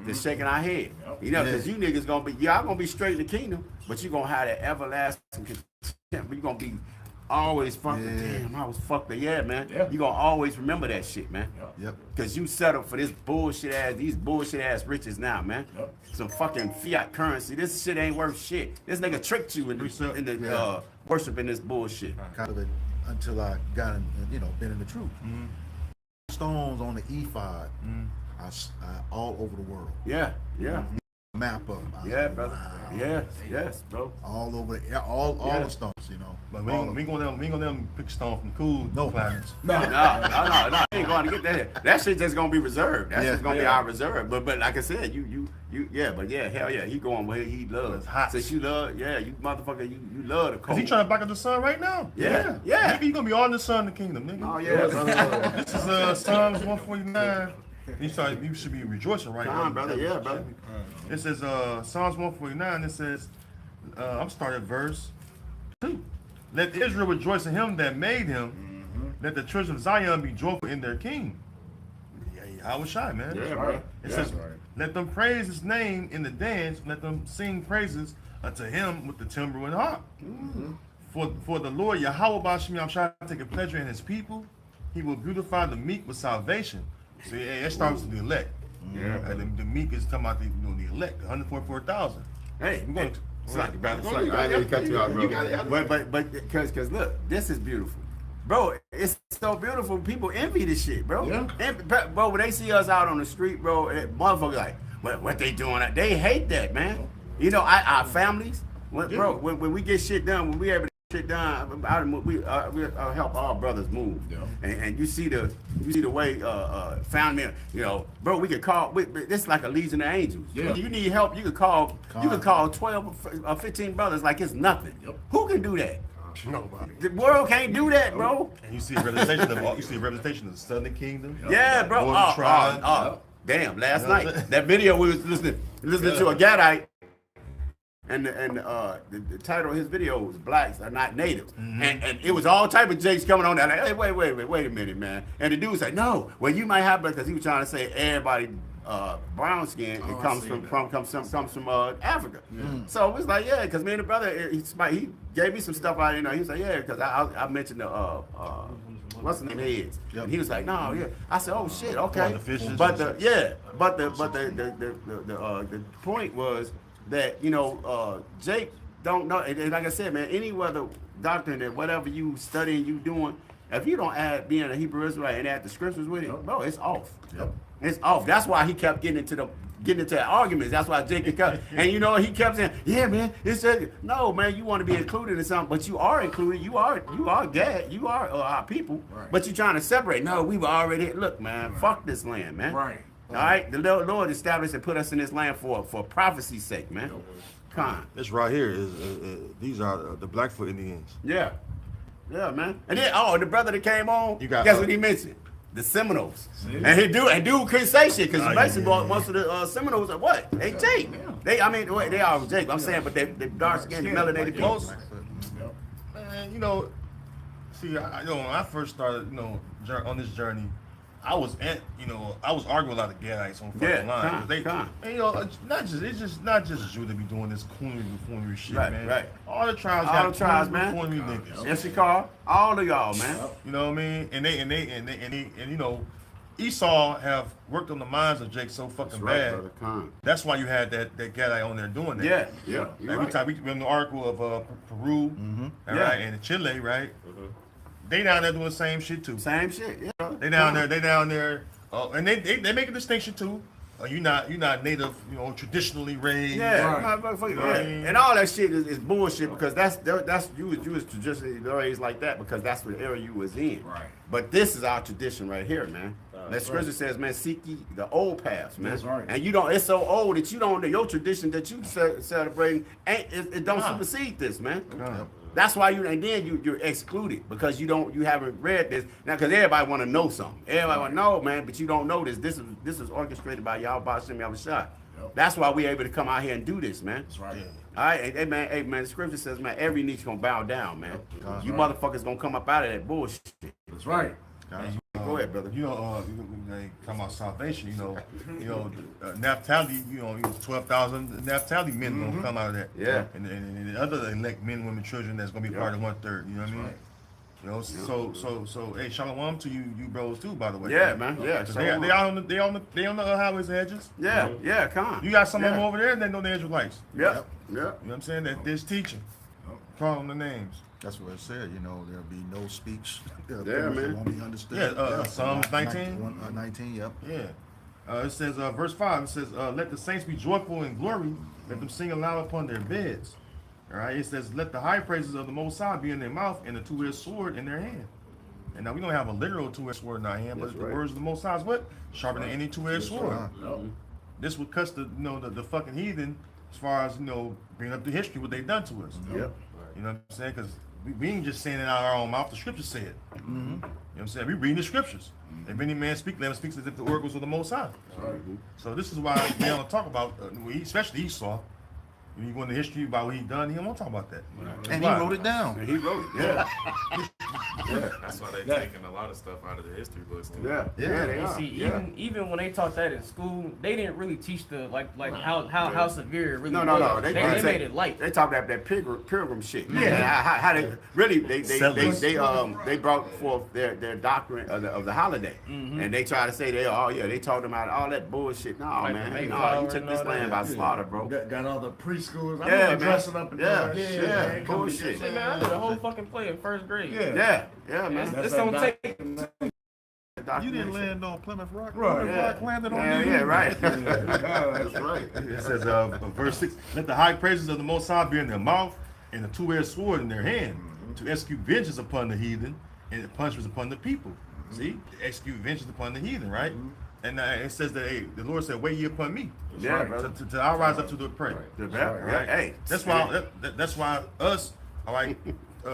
just shaking our head. You know, because you niggas gonna be, y'all gonna be straight in the kingdom, but you gonna have that everlasting contempt. You gonna be always fucking, damn, I was fucked up. Yeah, man. You gonna always remember that shit, man. Because you settled for these bullshit ass riches now, man. Some fucking fiat currency. This shit ain't worth shit. This nigga tricked you into worshiping this bullshit. Kind of it until I got in, been in the truth. Stones on the ephod are all over the world. Yeah. map up. Yeah, brother. Yes, bro. All over, all the stones, you know. But we ain't gonna pick stone from cool planets. No. I ain't going to get that. That shit just gonna be reserved. That's just gonna be our reserve. But like I said, you, hell yeah, he going where he loves. It's hot. Since you love, you motherfucker, you love the cold. Is he trying to back up the sun right now? Yeah. Nigga, you gonna be all in the sun in the kingdom, nigga. Oh yeah, brother. This is Psalms 149. You should be rejoicing right now, brother. Yeah, brother. It says Psalms 149. It says, I'm starting at verse 2. Let Israel rejoice in him that made him. Let the children of Zion be joyful in their king. I was shy, man. Yeah, right. It says, let them praise his name in the dance. Let them sing praises unto him with the timbrel and harp. For the Lord Yahweh Bashim Yahshua take a pleasure in his people. He will beautify the meek with salvation. See, it starts with the elect. And the meek is talking about the elect, 144,000. Hey, we're going to. Slack, brother. Slack. I didn't cut you out, bro. But because look, this is beautiful. Bro, it's so beautiful. People envy this shit, bro. Yeah. Bro, when they see us out on the street, bro, motherfuckers like, what they doing? They hate that, man. You know, our families, bro, when we get shit done, when we able to get shit done, we help our brothers move. Yeah. And you see the way family, you know, bro, we could call. This is like a legion of angels. Yeah. You need help, you could call. You could call 12 or 15 brothers like it's nothing. Yep. Who can do that? Nobody. The world can't do that, bro. And you see a representation of the Southern Kingdom. Yeah, bro. Damn! Last night, that video we was listening to a Gadite, and the title of his video was "Blacks Are Not Natives," and it was all type of jakes coming on there. Like, hey, wait a minute, man. And the dude said, "No, well, you might have," because he was trying to say everybody brown skin comes from Africa. Yeah. So it was like, yeah, because me and the brother, he gave me some stuff out, you know. He was like, yeah, because I mentioned the what's the name, heads, and he was like, no, yeah. I said, oh shit, okay. But the point was that, you know, Jake don't know. And like I said, man, any other doctrine that whatever you studying, you doing, if you don't add being a Hebrew Israelite and add the scriptures with it, bro, it's off. Yep. It's off. That's why he kept getting into arguments. That's why Jacob kept, and you know, he kept saying, yeah, man, it's just, no, man, you want to be included in something, but you are included. You are Gad. You are our people, right. But you're trying to separate. No, we've already, look, man, fuck this land, man. Right. All right. The Lord established and put us in this land for prophecy's sake, man. Come on. This right here is, these are the Blackfoot Indians. Yeah. Yeah, man. And then, the brother that came on, guess what he mentioned? The Seminoles. See? And dude couldn't say shit because basically most of the Seminoles are what? They Jake. Yeah. They are Jake. I'm saying, but they dark skinned, melanated people. Man, you know, see, when I first started, you know, on this journey, I was arguing with a lot of Gadites on fucking line. And, you know, it's not just you that be doing this coonery shit, man. Right. All the tribes got man. niggas. Issachar, all of y'all, man. You know what I mean? And they you know, Esau have worked on the minds of Jake so fucking bad. That's why you had that Gadite on there doing that. Yeah. Every time we read the article of Peru, right, and Chile, right. They down there doing the same shit too. Same shit, yeah. They down there, and they make a distinction too. You're not native, you know, traditionally raised. Yeah, right. And all that shit is bullshit because that's you was traditionally raised like that because that's the era you was in. Right. But this is our tradition right here, man. That scripture says, man, seek ye the old paths, man. That's right. And you don't. It's so old that you don't. Your tradition that you celebrating it don't supersede this, man. That's why you're excluded because you haven't read this now because everybody want to know something. Everybody want to know, man, but you don't know this. This is orchestrated by Yahweh Shem Yahushua. That's why we're able to come out here and do this, man. That's right. All right, hey man, the scripture says, man, every knee's gonna bow down, man. You motherfuckers gonna come up out of that bullshit. That's right. Go ahead, brother. You know, talking about salvation. You know, Naphtali. You know, 12,000 Naphtali men gonna come out of that. Yeah. And the other elect men, women, children that's gonna be part of 1/3. You know what I mean? Right. You know, so hey, shalom to you bros too, by the way. Yeah, man. Yeah. They on the highways and edges. Yeah. Come on. You got some of them over there, and they know the Israelites. Yeah. You know what I'm saying? That there's teaching. Call them the names. That's what it said, you know, there'll be no speech. Man. Won't be understood. Psalms 19? 19, yep. Yeah. It says, verse 5, it says, let the saints be joyful in glory, let them sing aloud upon their beds. All right, it says, let the high praises of the Most High be in their mouth and the two-edged sword in their hand. And now we don't have a literal two-edged sword in our hand, but the words of the Most High is what? Sharper than any two-edged sword. This would cuss the, the fucking heathen as far as, bringing up the history, what they done to us. You know what I'm saying? Because we ain't just saying it out of our own mouth, the scriptures say it. You know what I'm saying? We reading the scriptures. If any man speak, let him speak as if the oracles of the Most High. So this is why we don't talk about, especially Esau. When you go into history about what he done, he don't want to talk about that. And he wrote it down. And he wrote it, yeah. That's why they're taking a lot of stuff out of the history books too. They are. See, even when they taught that in school, they didn't really teach the how severe it really was. No. They made it light. They talked about that pilgrim shit. How they really they brought forth their doctrine of the holiday, and they try to say they taught them out all that bullshit. No, man, no, you took this land by slaughter, bro. Got all the preschoolers. I remember dressing up and bullshit. Hey, man, I did a whole fucking play in first grade. Yeah, man. This don't take. You didn't land on Plymouth Rock. Right. Plymouth Rock landed on you. Yeah, right. That's right. It says, verse 6, let the high praises of the Most High be in their mouth and a two-edged sword in their hand, to execute vengeance upon the heathen and punishments upon the people. See? Execute vengeance upon the heathen, right? And it says that, hey, the Lord said, wait ye upon me. Yeah, to I'll rise up to the prey. Right. Hey, that's why us, all right,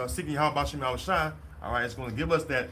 seeking Yahweh Shem Shai, all right, it's going to give us that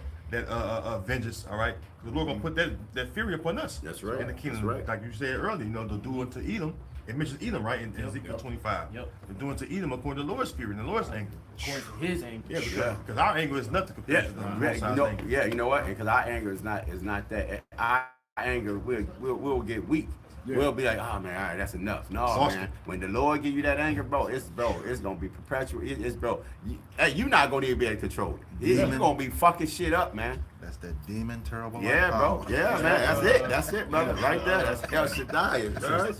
vengeance, all right. The Lord going to put that fury upon us. That's right. In the kingdom, That's right. like you said earlier, to do unto Edom. It mentions Edom, right, in Ezekiel 25. Yep. To do unto Edom according to the Lord's fury and the Lord's anger. According to his anger. Yeah, because our anger is nothing compared to the Most High's anger. You know what? Because our anger is not that. Our anger will get weak. Yeah. We'll be like, oh man, all right, that's enough. No, man. When the Lord give you that anger, it's gonna be perpetual. You're not gonna even be able to control it. You're gonna be fucking shit up, man. That's that demon terrible. Yeah, bro. Yeah, man. That's it, brother. Right there. That's El Shaddai.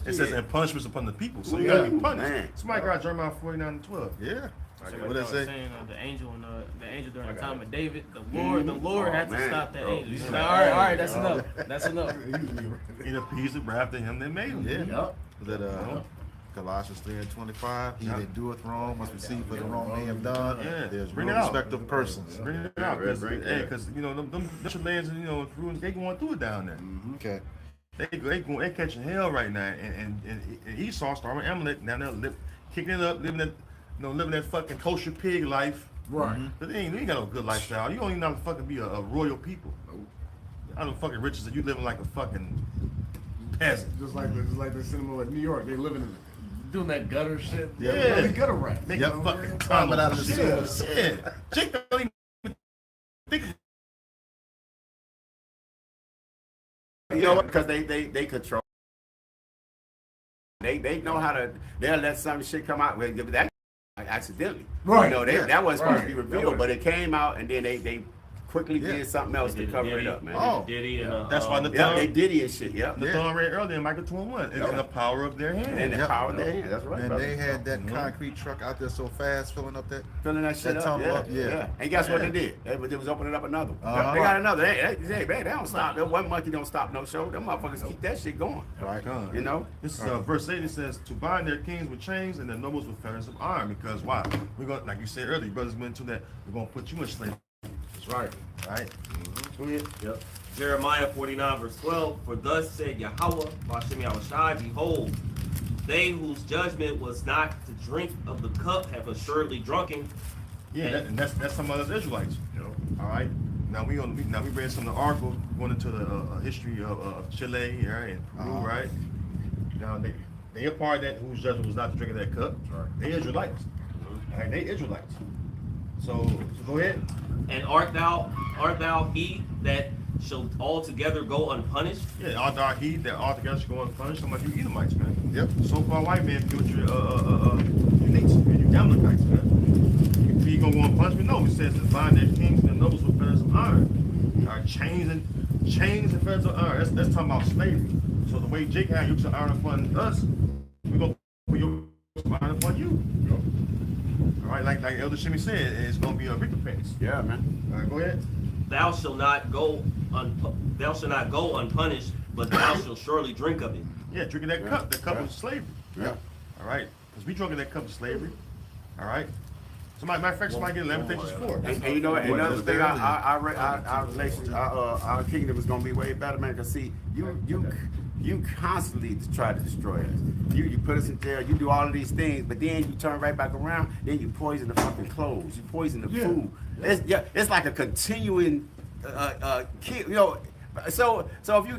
It says, and punishments upon the people. So you gotta be punished. Man. Somebody got Jeremiah 49:12. Yeah. What is it? Saying the angel during the time of David, the Lord had to stop that angel. He said, all right, that's enough. That's enough. He appeased the wrath of him that made him. Yeah. That Colossians 3:25, he that doeth wrong must receive for the wrong they have done. Yeah. There's no respect of persons. Bring it out, because them lands, ruins, they going through it down there. Okay. They catching hell right now, and Esau starting with Amalek down there, kicking it up, living that fucking kosher pig life. Right. But they ain't got no good lifestyle. You don't even know how to fucking be a royal people. I don't fucking riches that you living like a fucking peasant. Just like the cinema in New York, they living doing that gutter shit. Yeah. Really gutter rap. Make fucking coming out of the sewer. Yeah. Jake don't even think. You know what? Because they control. They know how to. They'll let some shit come out with that accidentally. Right. That wasn't supposed to be revealed, but it came out, and then they quickly did something else to cover it up, man. That's why they Diddy and shit. Yep. The thorn read earlier in Micah 2:1. It's in the power of their hand. And the power of their hand. That's right. And brother. they had that concrete truck out there so fast, filling that shit up. Yeah. And guess what they did? They was opening up another one. They got another. They don't stop. That 1 monkey don't stop no show. Them motherfuckers keep that shit going. Right. This is verse 8. It says to bind their kings with chains and their nobles with fetters of iron. Because why? We're gonna, like you said earlier, brothers went into that. We're gonna put you in slavery. That's right. Right. Yep. Jeremiah 49:12. For thus said Yahweh, Hashem Yahushai, behold, they whose judgment was not to drink of the cup have assuredly drunken. Yeah, and that's some of those Israelites. All right. Now we read some of the articles going into the history of Chile, right, and Peru, right. Now they a part of that whose judgment was not to drink of that cup. Right. They Israelites. All right, they Israelites. So go ahead. And art thou he that shall altogether go unpunished? Yeah, art thou he that altogether shall go unpunished? Some of you Edomites, man. Yep. So-called white man feel you uniques, you Amalekites, man. You gonna go unpunished? No, it says to bind their kings and nobles with fetters of iron. All right, chains and fetters of iron. That's talking about slavery. So the way Jake had yokes of iron upon us, we're gonna put yokes of iron upon you. All right, like Elder Shimmy said, it's gonna be a recompense. Yeah, man. All right, go ahead. Thou shalt not go unpunished, but thou shalt surely drink of it. Yeah, drinking that cup. The cup was slavery. Yeah. All right, because we drinking that cup of slavery. All right. Somebody, matter of fact, somebody get Lamentations 4. And you know what? Another thing, our kingdom is gonna be way better, man. Cause see, you constantly try to destroy us. You put us in jail. You do all of these things, but then you turn right back around. Then you poison the fucking clothes. You poison the food. It's like a continuing kill. You know. So if you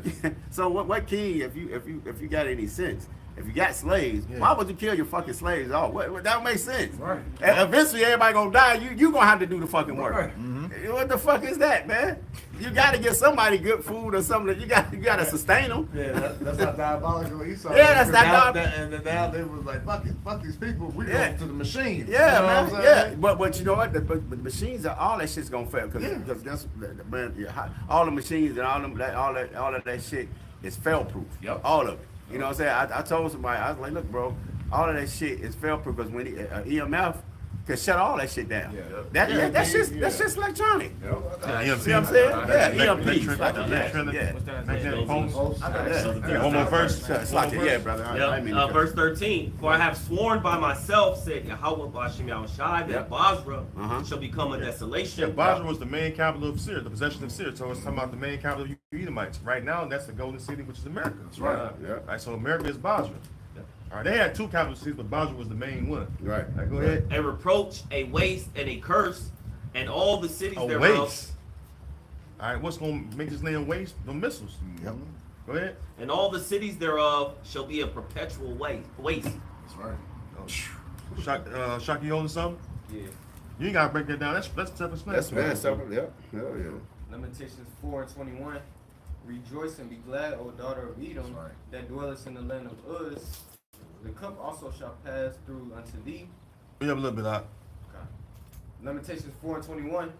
what king if you got any sense? If you got slaves, why would you kill your fucking slaves? Oh, that don't make sense. Right. And eventually, everybody gonna die. You gonna have to do the fucking work. Right. Mm-hmm. What the fuck is that, man? You got to get somebody good food or something. You got to sustain them. Yeah, that's not diabolical. Esau. Yeah, that's not diabolical. And now they was like, fuck these people. We go to the machines. Yeah, man. Yeah, but you know what? The machines are all that shit's gonna fail because that's man. All the machines and all of that shit is fail proof. Yep. All of it. You know what I'm saying? I told somebody, I was like, look, bro, all of that shit is fail proof because when EMF can shut all that shit down. Yeah. That's just electronic. See what I'm saying? EMP. One more verse. Yeah, brother. Verse 13. For I have sworn by myself, said Yahweh B'Shem Yahushai, that Basra shall become a desolation. Yeah, Basra was the main capital of Syria, the possession of Syria. So it's talking about the main capital of the Edomites. Right now, that's the golden city, which is America. That's right. Right. So America is Basra. All right, they had two capital cities, but Basra was the main one. Right. Go ahead. A reproach, a waste, and a curse, and all the cities thereof. Waste. All right, what's going to make this land waste? The missiles. Yep. Go ahead. And all the cities thereof shall be a perpetual waste. That's right. Shock, you holding something? Yeah. You ain't got to break that down. That's tough as That's something. Yeah. Lamentations 4:21. Rejoice and be glad, O daughter of Edom, that dwellest in the land of Uz. The cup also shall pass through unto thee. Bring up a little bit out. Okay. Lamentations 4:21.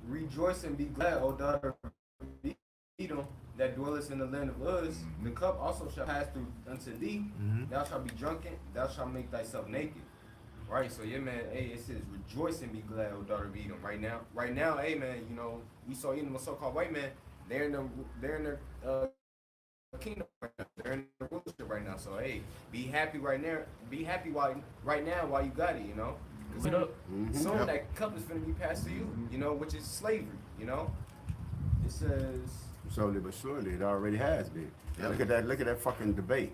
Rejoice and be glad, O daughter of Edom, that dwellest in the land of Uz. The cup also shall pass through unto thee. Thou shalt be drunken, thou shalt make thyself naked. Right, so yeah, man. Hey, it says rejoice and be glad, O daughter of Edom. Right now, hey, man. You know, we saw Edom, a so-called white man. They're in their kingdom right now. They're in their rulership right now. So hey, be happy right now. Be happy while you got it. You know. Soon that cup is going to be passed to you. You know, which is slavery. You know. It says. Slowly but surely, it already has been. Yeah. Look at that fucking debate.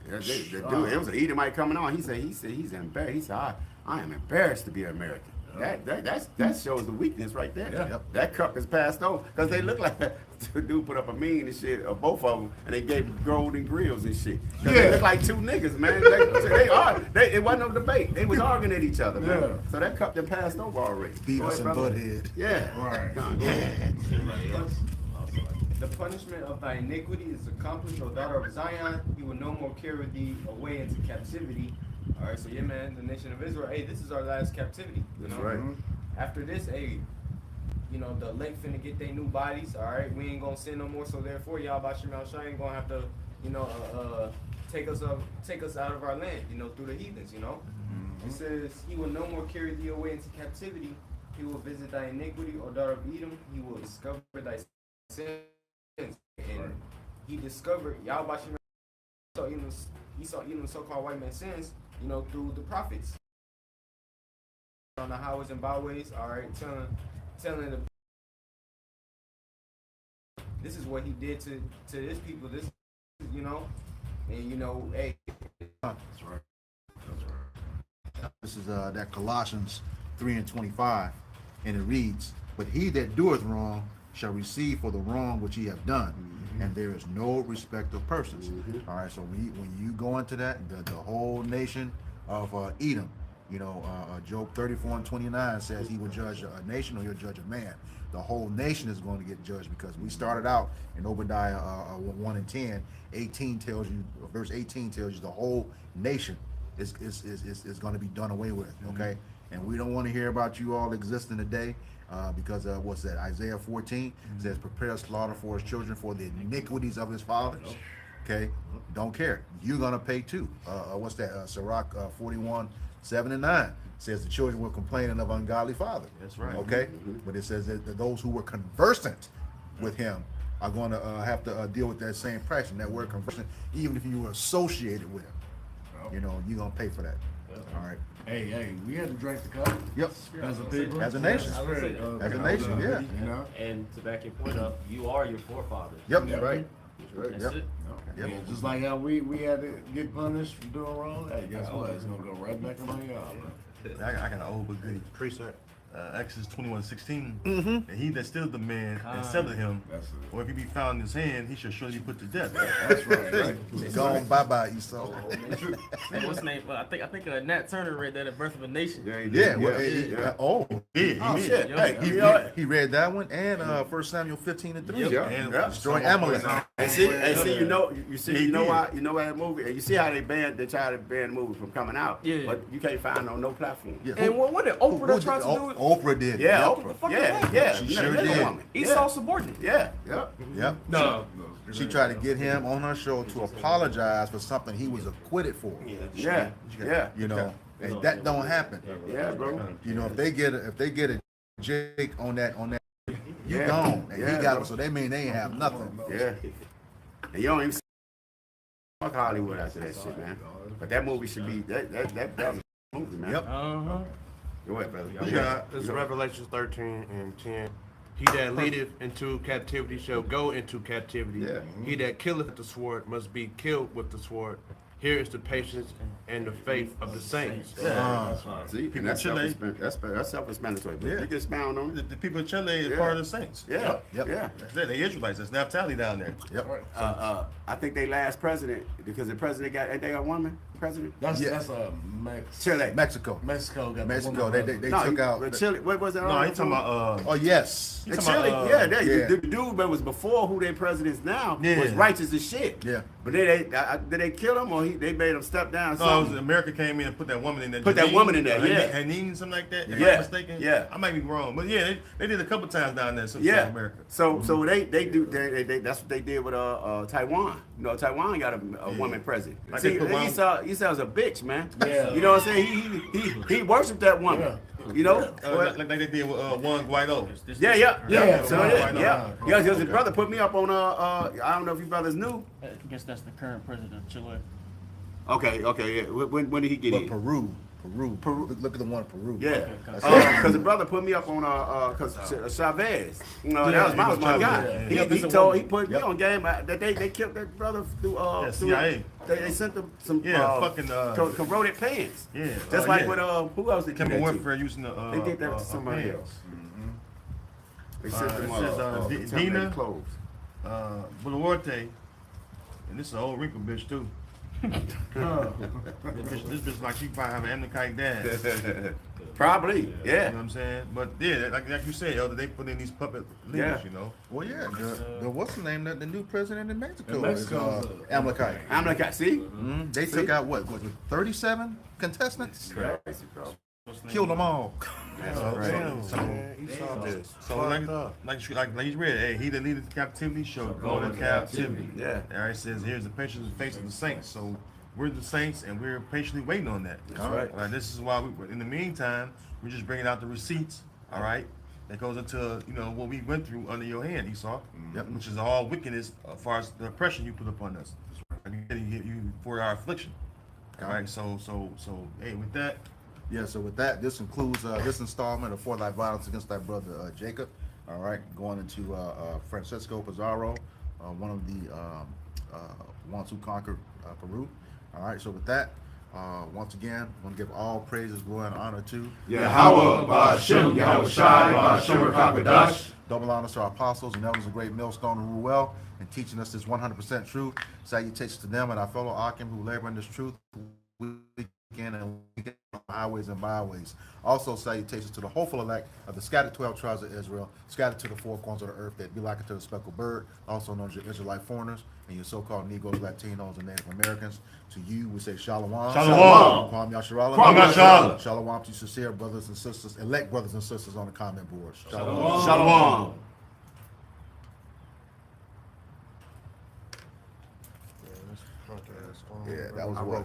The dude, it was an Edomite coming on. He said he's embarrassed. He said I am embarrassed to be an American. That shows the weakness right there. Yeah. That cup is passed over because they look like the dude put up a mean and shit, or both of them, and they gave golden grills and shit. They look like two niggas, man. It wasn't no debate. They was arguing at each other, man. Yeah. So that cup done passed over already. Beavis and Butthead. Yeah. Right. The punishment of thy iniquity is accomplished, O daughter of Zion. He will no more carry thee away into captivity. All right, so yeah, man, the nation of Israel. Hey, this is our last captivity. That's right. After this, hey, you know the elect finna get their new bodies. All right, we ain't gonna sin no more. So therefore, y'all B'Shem Yahushai ain't gonna have to, you know, take us out of our land. You know, through the heathens. You know, it says he will no more carry thee away into captivity. He will visit thy iniquity, O daughter of Edom. He will discover thy sins. And he discovered y'all B'Shem Yahushai. He saw even so-called white man's sins. You know, through the prophets on the highways and byways. All right, telling the this is what he did to his people. This, you know, and you know, hey, that's right. This is that Colossians 3:25, and it reads, "But he that doeth wrong shall receive for the wrong which he have done, and there is no respect of persons." All right, so when you go into that, the whole nation of Edom, you know, Job 34:29 says he will judge a nation, or he'll judge a man. The whole nation is going to get judged, because we started out in Obadiah 1:10. 18 tells you, verse 18 tells you the whole nation is going to be done away with. Okay, and we don't want to hear about you all existing today. Because what's that? Isaiah 14 says, "Prepare slaughter for his children for the iniquities of his fathers." Okay, don't care. You're gonna pay too. What's that? Sirach 41:7-9 says the children were complaining of ungodly father. That's right. Okay, but it says that those who were conversant with him are going to have to deal with that same price and that word conversion, even if you were associated with him. You know, you're going to pay for that. All right. Hey, we had to drink the cup. Yep. As a people. As a nation. As a nation, yeah. You know? And to back your point up, you are your forefathers. Yep, that's right. That's Yep. it. Yep. Yeah, just like how we had to get punished for doing wrong. Hey, guess what? It's gonna go right back in my yard, bro. I got an old but goodie. Preset. Exodus 21:16. And he that steals the man and selleth him, That's it. or if he be found in his hand, he shall surely be put to death. That's right. Gone bye-bye, Esau. Hey, what's his name? I think Nat Turner read that at Birth of a Nation. Yeah, well, oh, Yeah, he shit. did. Hey, he read that one and 1 Samuel 15:3. And Destroy Amalek. And see, you know why that movie, and you see how they try to ban the movie from coming out. Yeah. But you can't find on no platform. Yeah. And what did Oprah try to do? Oprah did. Yeah, Yep. Oprah. fuck Yeah, is yeah. She sure did. Woman. Esau subordinate. Yeah. Yep. No. She tried to get him on her show to apologize for something he was acquitted for. Yeah. You know, and that don't happen. Yeah, bro. You know, if they get a Jake on that, you Yeah. gone. And Yeah, he got bro. him, so they mean they ain't have nothing. Yeah. And you don't even see fuck Hollywood after that shit, man. But that movie should be that was a movie, man. Yep. Go ahead, brother. Yeah. This is Revelation 13:10. He that leadeth into captivity shall go into captivity. Yeah. He that killeth with the sword must be killed with the sword. Here is the patience and the faith of the saints. See, People and that's in Chile- that's self-explanatory. But Yeah. you can expound on it. The people in Chile is Yeah. part of the saints. Yeah. Yep. Yeah. That's it. They Israelites. That's Naphtali down there. Yep. I think they last president because the president they got a woman president. That's Chile. Mexico. Mexico got Mexico. the They No, took out. but Chile. What was that? No, he talking about Oh yes. he The talking Chile, about, the dude that was before who they presidents now Yeah. was righteous as shit. Yeah. But did they kill him or they made him step down? No, it was Something? America came in and put that woman in there. Put that Janine, woman in there, yeah. Hanine, something like that. If Yeah, I'm not mistaken. yeah. I might be wrong, but yeah, they did a couple times down there. South Yeah. America. So they that's what they did with Taiwan. You know, Taiwan got a woman president. Like See, they put one- Esau's a bitch, man. Yeah. You know what I'm saying? He worshipped that woman. You know? Like they did with Juan Guaido. Yeah. So Right, yeah. right. Because his brother put me up on I don't know if you brothers knew. I guess that's the current president of Chile. Okay, yeah. When did he get But in? Peru. Look at the one in Peru. Yeah, Okay. because the brother put me up on because Chavez, you know, Yeah, that was my guy. yeah. He put me on game that they killed that brother through CIA. They sent them some corroded pants. Yeah. Just like yeah. with who else did Chemical that warfare using the They did that to somebody pants. else. They sent them it says, contaminated Dina. clothes. Boluarte, and this is an old wrinkle bitch too. This bitch like she probably have an Amnakite dad. Probably, You know yeah. what I'm saying? But yeah, like you said, Elder, they put in these puppet leaders, Yeah. you know. Well, yeah. The what's the name? The new president in Mexico is Mexico's Amalekite. I'm like, see? They took out what 37 contestants? Crazy, bro. Killed them all. Like you read, hey, he that leadeth captivity shall go into captivity. Yeah. All right, it says here's the patience and faith of the saints. So we're the saints, and we're patiently waiting on that. That's right. All right. This is why in the meantime, we're just bringing out the receipts. All right. That goes into what we went through under your hand, Esau. Yep. Which is all wickedness as far as the oppression you put upon us. You for our affliction. All right. So hey, with that. Yeah, so with that, this includes this installment of For Thy Violence Against Thy Brother Jacob. All right, going into Francisco Pizzaro, one of the ones who conquered Peru. All right, so with that, once again, I want to give all praises, glory, and honor to Yahweh, Ba'ashem, Yahweh Shai, Ba'ashem, Rakadash. double honors to our apostles and elders of Great Millstone who rule well and teaching us this 100% truth. Salutations to them and our fellow Akim who labor in this truth weekend and weekend on highways and byways. Also salutations to the hopeful elect of the scattered 12 tribes of Israel, scattered to the four corners of the earth that be like to the speckled bird, also known as your Israelite foreigners and your so-called Negroes, Latinos, and Native Americans. To you, we say Shalom. Shalom. Kwam Yasharala. Kwam Yasharala. Shalom to sincere brothers and sisters, elect brothers and sisters on the comment boards. Shalom. Shalom. Yeah, that was what.